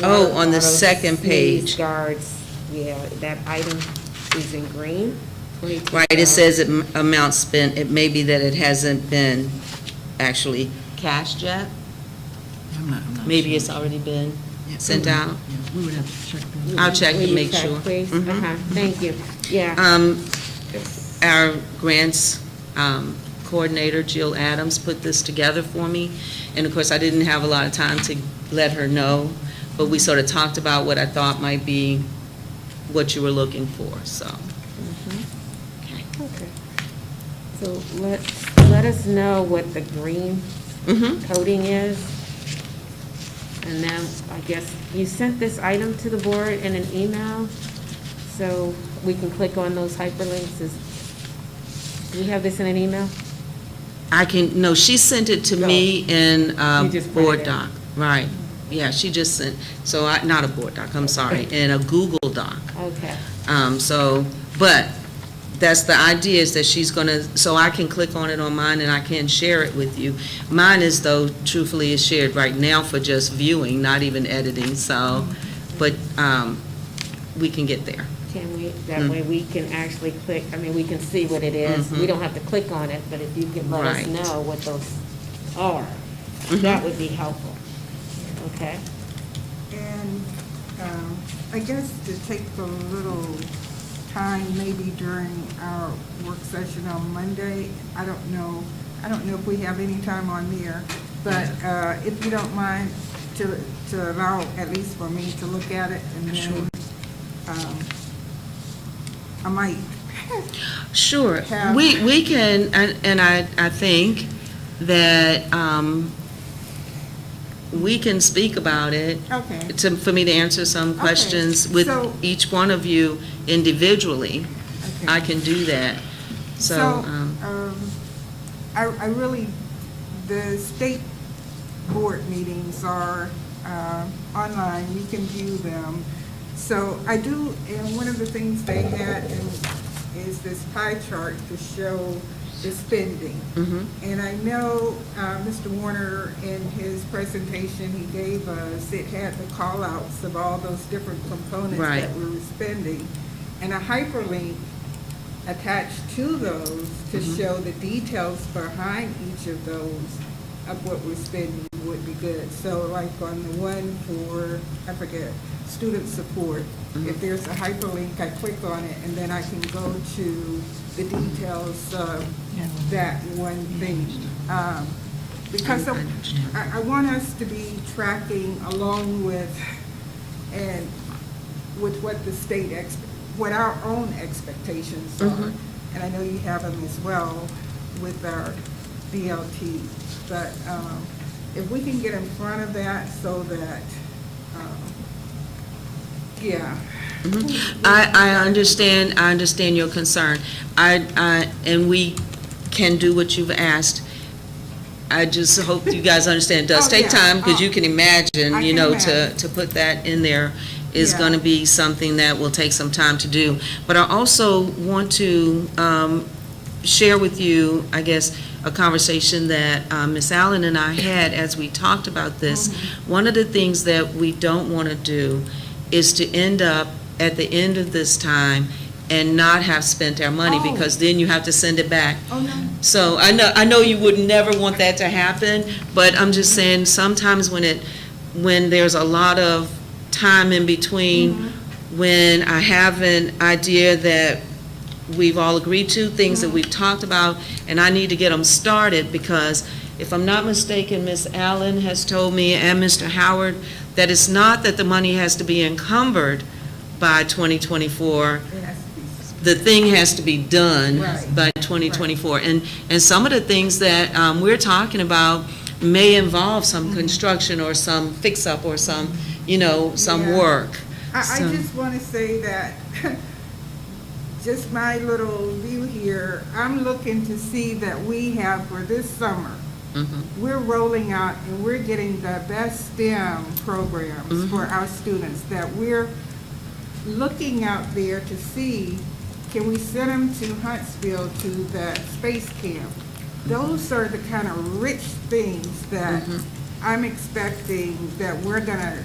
Oh, on the Auto second page. sneeze guards, yeah, that item is in green. right, it says amount spent, it may be that it hasn't been actually cashed yet. I'm not Maybe sure. it's already been Yeah, sent we would- out. yeah, we would have to check that. I'll check Will to you make check, sure. Please, Mhm. okay, thank you, yeah. Our grants coordinator, Jill Adams, put this together for me. And of course, I didn't have a lot of time to let her know, but we sort of talked about what I thought might be what you were looking for, so. Okay. Okay. So let us know what the green coating is. And then, I guess, you sent this item to the board in an email, so we can click on those hyperlinks. Do we have this in an email? No, she sent it to me in You just put Board it in. Doc, right. Yeah, she just sent, not a Board Doc, I'm sorry, in a Google Doc. Okay. But that's the idea, is that she's gonna, so I can click on it on mine and I can share it with you. Mine is, though, truthfully, is shared right now for just viewing, not even editing, so, but we can get there. Can we, that way we can actually click, we can see what it is. We don't have to click on it, but if you can let us Right. know what those are, that would be helpful. Okay? And I guess to take a little time, maybe during our work session on Monday, I don't know if we have any time on there, but if you don't mind to allow, at least for me, to look at it, and then I might. Sure. Have- We can, and I think that we can speak about it. Okay. For me to answer some questions with so- each one of you individually. Okay. I can do that. So, I really, the state board meetings are online, you can view them. So I do, and one of the things they had is this pie chart to show the spending. Mhm. And I know Mr. Warner, in his presentation he gave us, it had the call-outs of all those different components Right. that we were spending. And a hyperlink attached to those to show the details behind each of those of what we're spending would be good. So like on the one for, I forget, student support, if there's a hyperlink, I click on it and then I can go to the details of that one thing. Because I want us to be tracking along with, and with what the state, what our own expectations are. And I know you have them as well with our BLT. But if we can get in front of that so that, yeah. I understand your concern. And we can do what you've asked. I just hope you guys understand, it does Oh, take yeah. time, because you can I imagine, can imagine. to put that in there is Yeah. going to be something that will take some time to do. But I also want to share with you, I guess, a conversation that Ms. Allen and I had as we talked about this. One of the things that we don't want to do is to end up at the end of this time and not have spent our money, Oh. because then you have to send it back. Oh, no. So I know you would never want that to happen, but I'm just saying, sometimes when there's a lot of time in between, when I have an idea that we've all agreed to, things that we've talked about, and I need to get them started, because if I'm not mistaken, Ms. Allen has told me, and Mr. Howard, that it's not that the money has to be encumbered by 2024. It has to be. The thing has to be done Right. by 2024. And some of the things that we're talking about may involve some construction or some fix-up or some, some Yeah. work. I So- just want to say that, just my little view here, I'm looking to see that we have for this summer, we're rolling out and we're getting the best STEM programs for our students, that we're looking out there to see, can we send them to Huntsville to the space camp? Those are the kind of rich things that I'm expecting that we're gonna,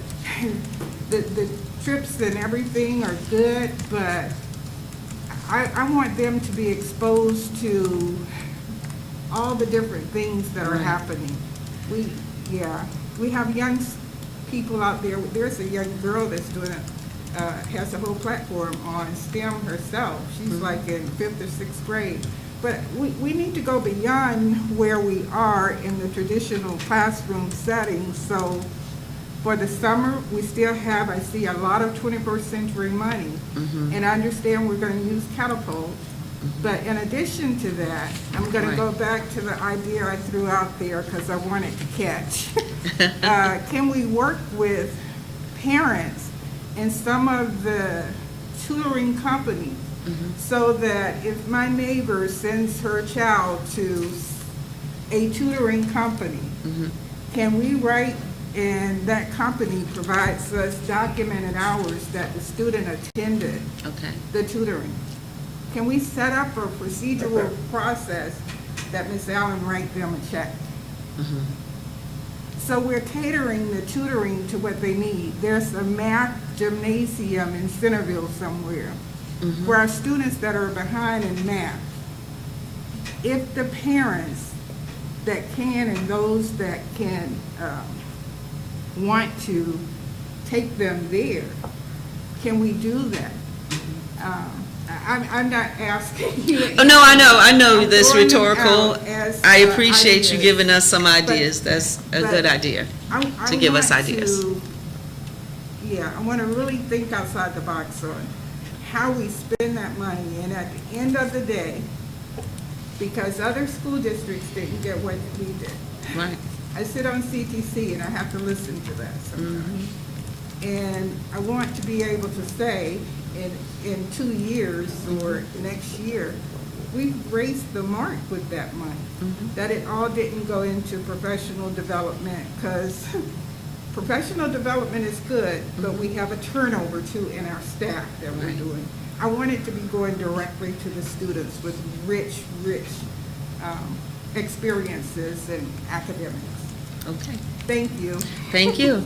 the trips and everything are good, but I want them to be exposed to all the different things that are Right. happening. We have young people out there. There's a young girl that's doing has a whole platform on STEM herself. She's like in 5th or 6th grade. But we need to go beyond where we are in the traditional classroom setting. So for the summer, we still have, I see a lot of 21st century money. And I understand we're going to use Catapult. But in addition to that, I'm going to go back to the idea I threw out there because I wanted to catch. Can we work with parents and some of the tutoring companies so that if my neighbor sends her child to a tutoring company, can we write, and that company provides us documented hours that the student attended Okay. the tutoring? Can we set up a procedural process that Ms. Allen write them a check? So we're catering the tutoring to what they need. There's a math gymnasium in Centerville somewhere for our students that are behind in math. If the parents that can and those that can want to take them there, can we do that? I'm not asking you. Oh, no, I know I'm this throwing them rhetorical. out as, I appreciate you ideas. giving us some ideas. That's a but good idea, I to give us want ideas. I want to really think outside the box on how we spend that money, and at the end of the day, because other school districts didn't get what we did. Right. I sit on CTC and I have to listen to that sometimes. And I want to be able to say, in 2 years or next year, we've raised the mark with that money. That it all didn't go into professional development, because professional development is good, but we have a turnover too in our staff that we're doing. I want it to be going directly to the students with rich experiences in academics. Okay, Thank you. thank you.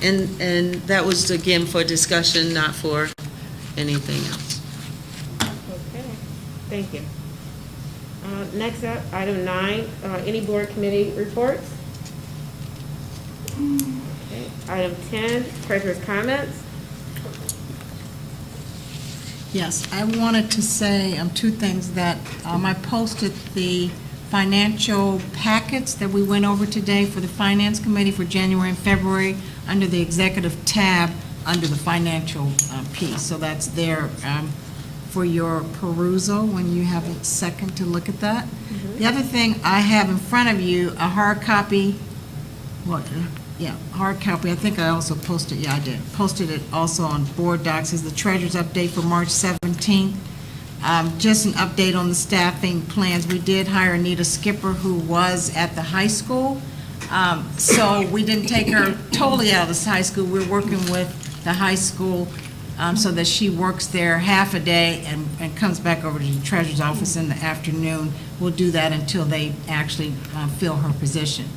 And that was, again, for discussion, not for anything else. Okay, thank you. Next up, item 9, any board committee reports? Okay, item 10, treasurer's comments. Yes, I wanted to say two things that I posted the financial packets that we went over today for the Finance Committee for January and February under the executive tab under the financial piece. So that's there for your perusal when you have a second to look at that. The other thing I have in front of you, a hard copy, hard copy, I think I also posted, I did, posted it also on board docs, is the treasurer's update for March 17th. Just an update on the staffing plans. We did hire Anita Skipper, who was at the high school. So we didn't take her totally out of this high school. We're working with the high school so that she works there half a day and comes back over to the treasurer's office in the afternoon. We'll do that until they actually fill her position.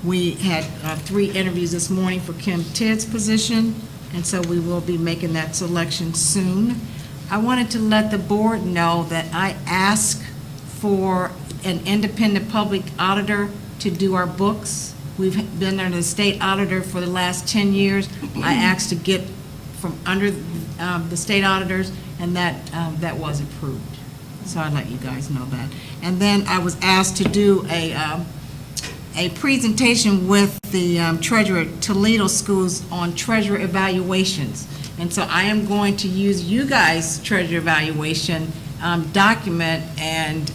We had 3 interviews this morning for Kim Tidd's position, and so we will be making that selection soon. I wanted to let the board know that I asked for an independent public auditor to do our books. We've been under the state auditor for the last 10 years. I asked to get from under the state auditors, and that was approved. So I'll let you guys know that. And then I was asked to do a presentation with the treasurer at Toledo Schools on treasurer evaluations. And so I am going to use you guys' treasurer evaluation document and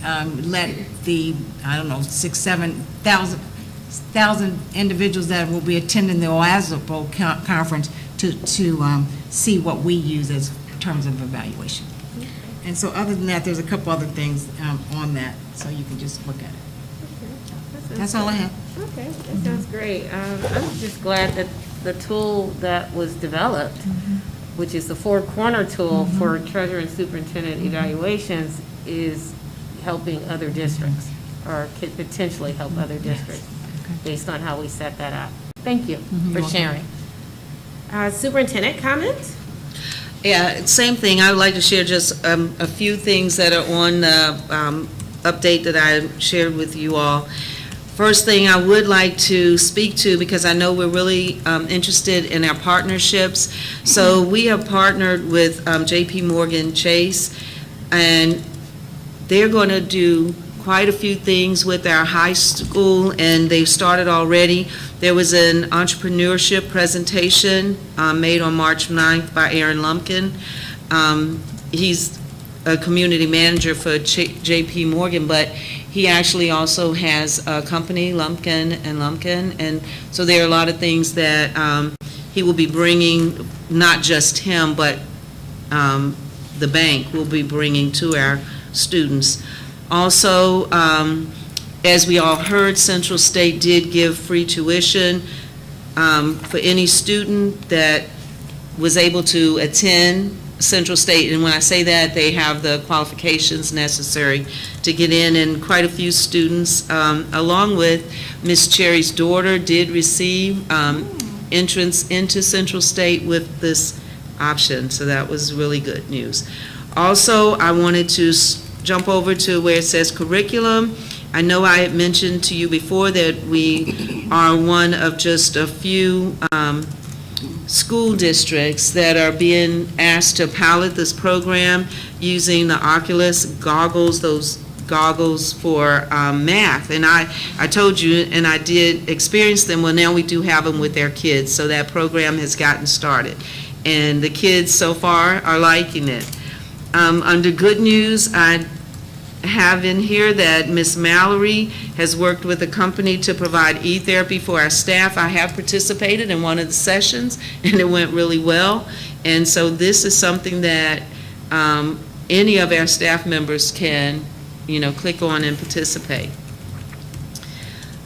let the, 7,000 individuals that will be attending the OASAPO conference to see what we use as terms of evaluation. And so other than that, there's a couple other things on that, so you can just look at it. That's all I have. Okay, that sounds great. I'm just glad that the tool that was developed, which is the four-corner tool for treasurer and superintendent evaluations, is helping other districts, or could potentially help other districts, based on how we set that up. Thank you for sharing. Superintendent comments? Yeah, same thing. I would like to share just a few things that are on the update that I shared with you all. First thing I would like to speak to, because I know we're really interested in our partnerships. So we have partnered with J.P. Morgan Chase, and they're going to do quite a few things with our high school, and they've started already. There was an entrepreneurship presentation made on March 9th by Aaron Lumpkin. He's a community manager for J.P. Morgan, but he actually also has a company, Lumpkin, and so there are a lot of things that he will be bringing, not just him, but the bank will be bringing to our students. Also, as we all heard, Central State did give free tuition for any student that was able to attend Central State, and when I say that, they have the qualifications necessary to get in, and quite a few students, along with Miss Cherry's daughter, did receive entrance into Central State with this option, so that was really good news. Also, I wanted to jump over to where it says curriculum. I know I had mentioned to you before that we are one of just a few school districts that are being asked to pilot this program using the Oculus goggles, those goggles for math. And I told you, and I did experience them. Well, now we do have them with our kids, so that program has gotten started. And the kids so far are liking it. Under good news, I have in here that Miss Mallory has worked with a company to provide e-therapy for our staff. I have participated in one of the sessions, and it went really well. And so this is something that any of our staff members can, click on and participate.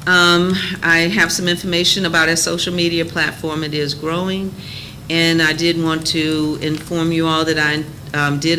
I have some information about our social media platform. It is growing, and I did want to inform you all that I did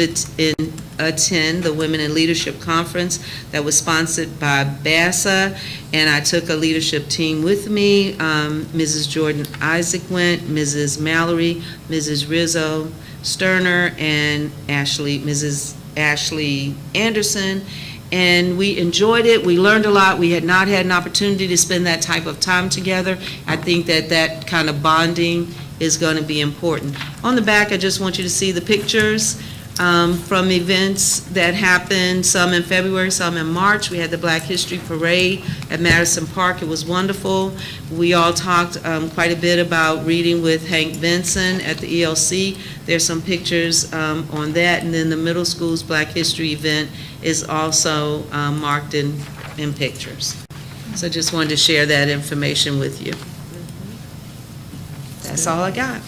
attend the Women in Leadership Conference that was sponsored by BASA, and I took a leadership team with me. Mrs. Jordan Isaac went, Mrs. Mallory, Mrs. Rizzo Sterner, and Mrs. Ashley Anderson, and we enjoyed it. We learned a lot. We had not had an opportunity to spend that type of time together. I think that kind of bonding is going to be important. On the back, I just want you to see the pictures from events that happened, some in February, some in March. We had the Black History Parade at Madison Park. It was wonderful. We all talked quite a bit about reading with Hank Benson at the ELC. There's some pictures on that, and then the middle school's Black History event is also marked in pictures. So just wanted to share that information with you. That's all I got.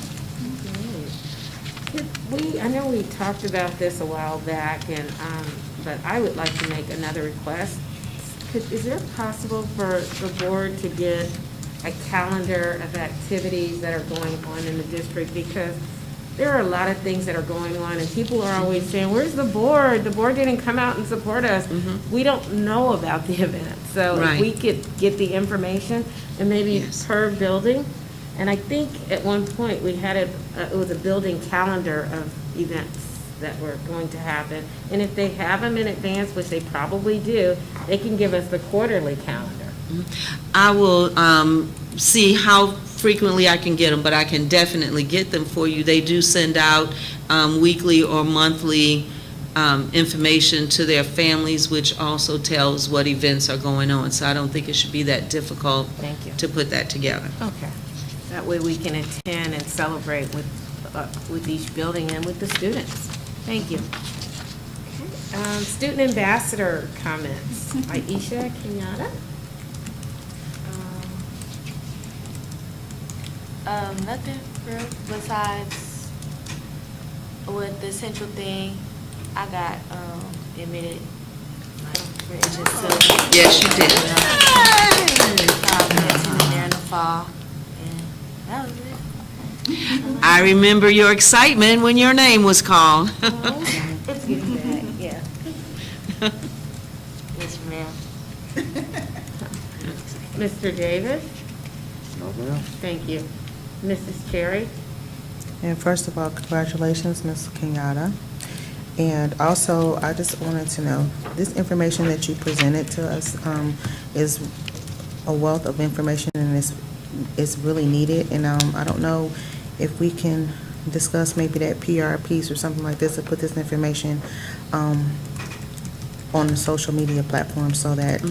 I know we talked about this a while back, and, but I would like to make another request. Is it possible for the board to get a calendar of activities that are going on in the district? Because there are a lot of things that are going on, and people are always saying, where's the board? The board didn't come out and support us. We don't know about the event. So if Right. we could get the information, and maybe Yes. per building. And I think at one point, we had it was a building calendar of events that were going to happen. And if they have them in advance, which they probably do, they can give us the quarterly calendar. I will see how frequently I can get them, but I can definitely get them for you. They do send out weekly or monthly information to their families, which also tells what events are going on. So I don't think it should be that difficult Thank you. to put that together. Okay. That way we can attend and celebrate with each building and with the students. Thank you. Student ambassador comments. Aisha Kenyatta? Nothing real besides with the central thing. I got admitted. Yes, you did. In there in the fall, and that was it. I remember your excitement when your name was called. It's getting bad, yeah. Yes, ma'am. Mr. Davis? Thank you. Mrs. Cherry? And first of all, congratulations, Ms. Kenyatta. And also, I just wanted to know, this information that you presented to us is a wealth of information, and it's really needed. And I don't know if we can discuss maybe that PR piece or something like this, to put this information on the social media platform, so that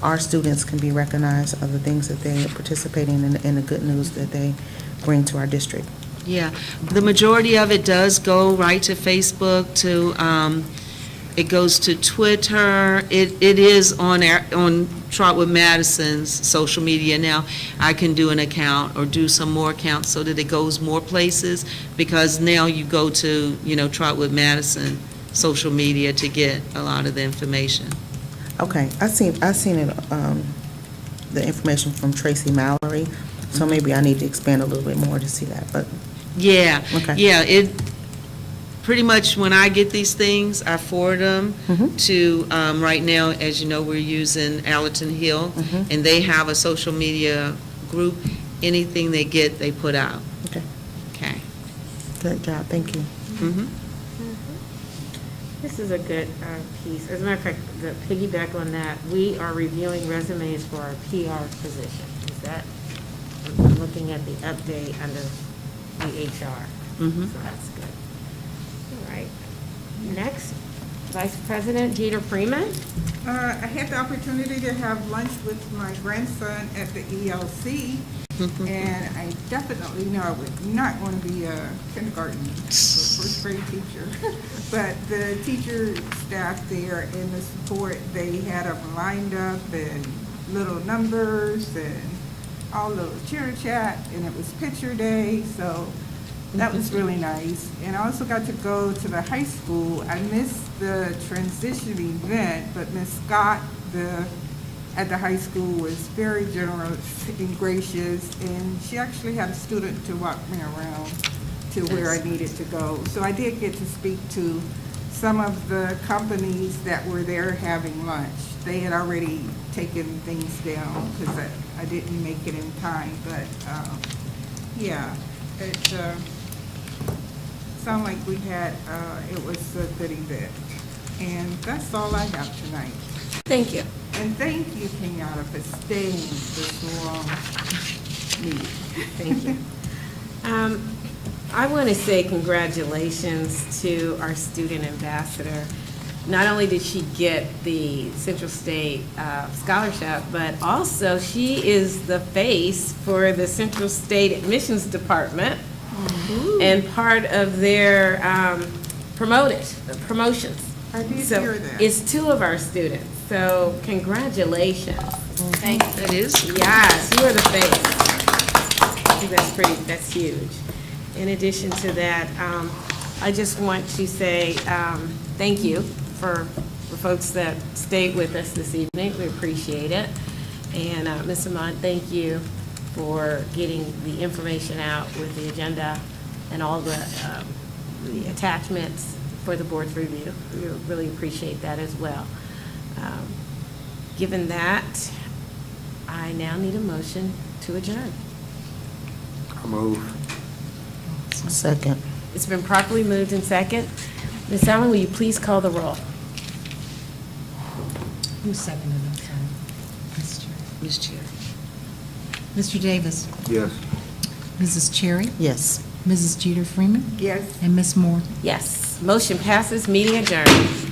our students can be recognized of the things that they are participating in and the good news that they bring to our district. Yeah, the majority of it does go right to Facebook, it goes to Twitter. It is on Trotwood-Madison's social media now. I can do an account or do some more accounts so that it goes more places, because now you go to, Trotwood-Madison social media to get a lot of the information. Okay, I seen it, the information from Tracy Mallory, so maybe I need to expand a little bit more to see that, but. Yeah, Okay. yeah, it, pretty much when I get these things, I forward them to, right now, as you know, we're using Allerton Hill, and they have a social media group. Anything they get, they put out. Okay, Okay. good job, thank you. This is a good piece. As a matter of fact, to piggyback on that, we are reviewing resumes for our PR position. Is that, I'm looking at the update under the HR. So that's good. All right. Next, Vice President Jeter Freeman. I had the opportunity to have lunch with my grandson at the ELC, and I definitely know I would not want to be a kindergarten or first grade teacher. But the teacher staff there and the support, they had them lined up and little numbers and all little chitter chat, and it was picture day, so that was really nice. And I also got to go to the high school. I missed the transition event, but Miss Scott at the high school was very generous and gracious, and she actually had a student to walk me around to where I needed to go. So I did get to speak to some of the companies that were there having lunch, they had already taken things down because I didn't make it in time, but, yeah, it, sounded like we had, it was a good event. And that's all I have tonight. Thank you. And thank you, Kenyatta, for staying this long meeting. Thank you. I want to say congratulations to our student ambassador. Not only did she get the Central State scholarship, but also she is the face for the Central State Admissions Department and part of their promotions. I did So hear that. it's 2 of our students, so congratulations. Thank you. That is. Yes, you are the face. That's huge. In addition to that, I just want to say thank you for the folks that stayed with us this evening. We appreciate it. And Ms. Amon, thank you for getting the information out with the agenda and all the attachments for the board's review. We really appreciate that as well. Given that, I now need a motion to adjourn. I move. Second. It's been properly moved and second. Ms. Allen, will you please call the roll? Who seconded it? I'm sorry. Mr. Chair. Ms. Chair. Mr. Davis, Yes. Mrs. Cherry, Yes. Mrs. Jeter Freeman, Yes. and Ms. Moore. Yes. Motion passes. Meeting adjourned.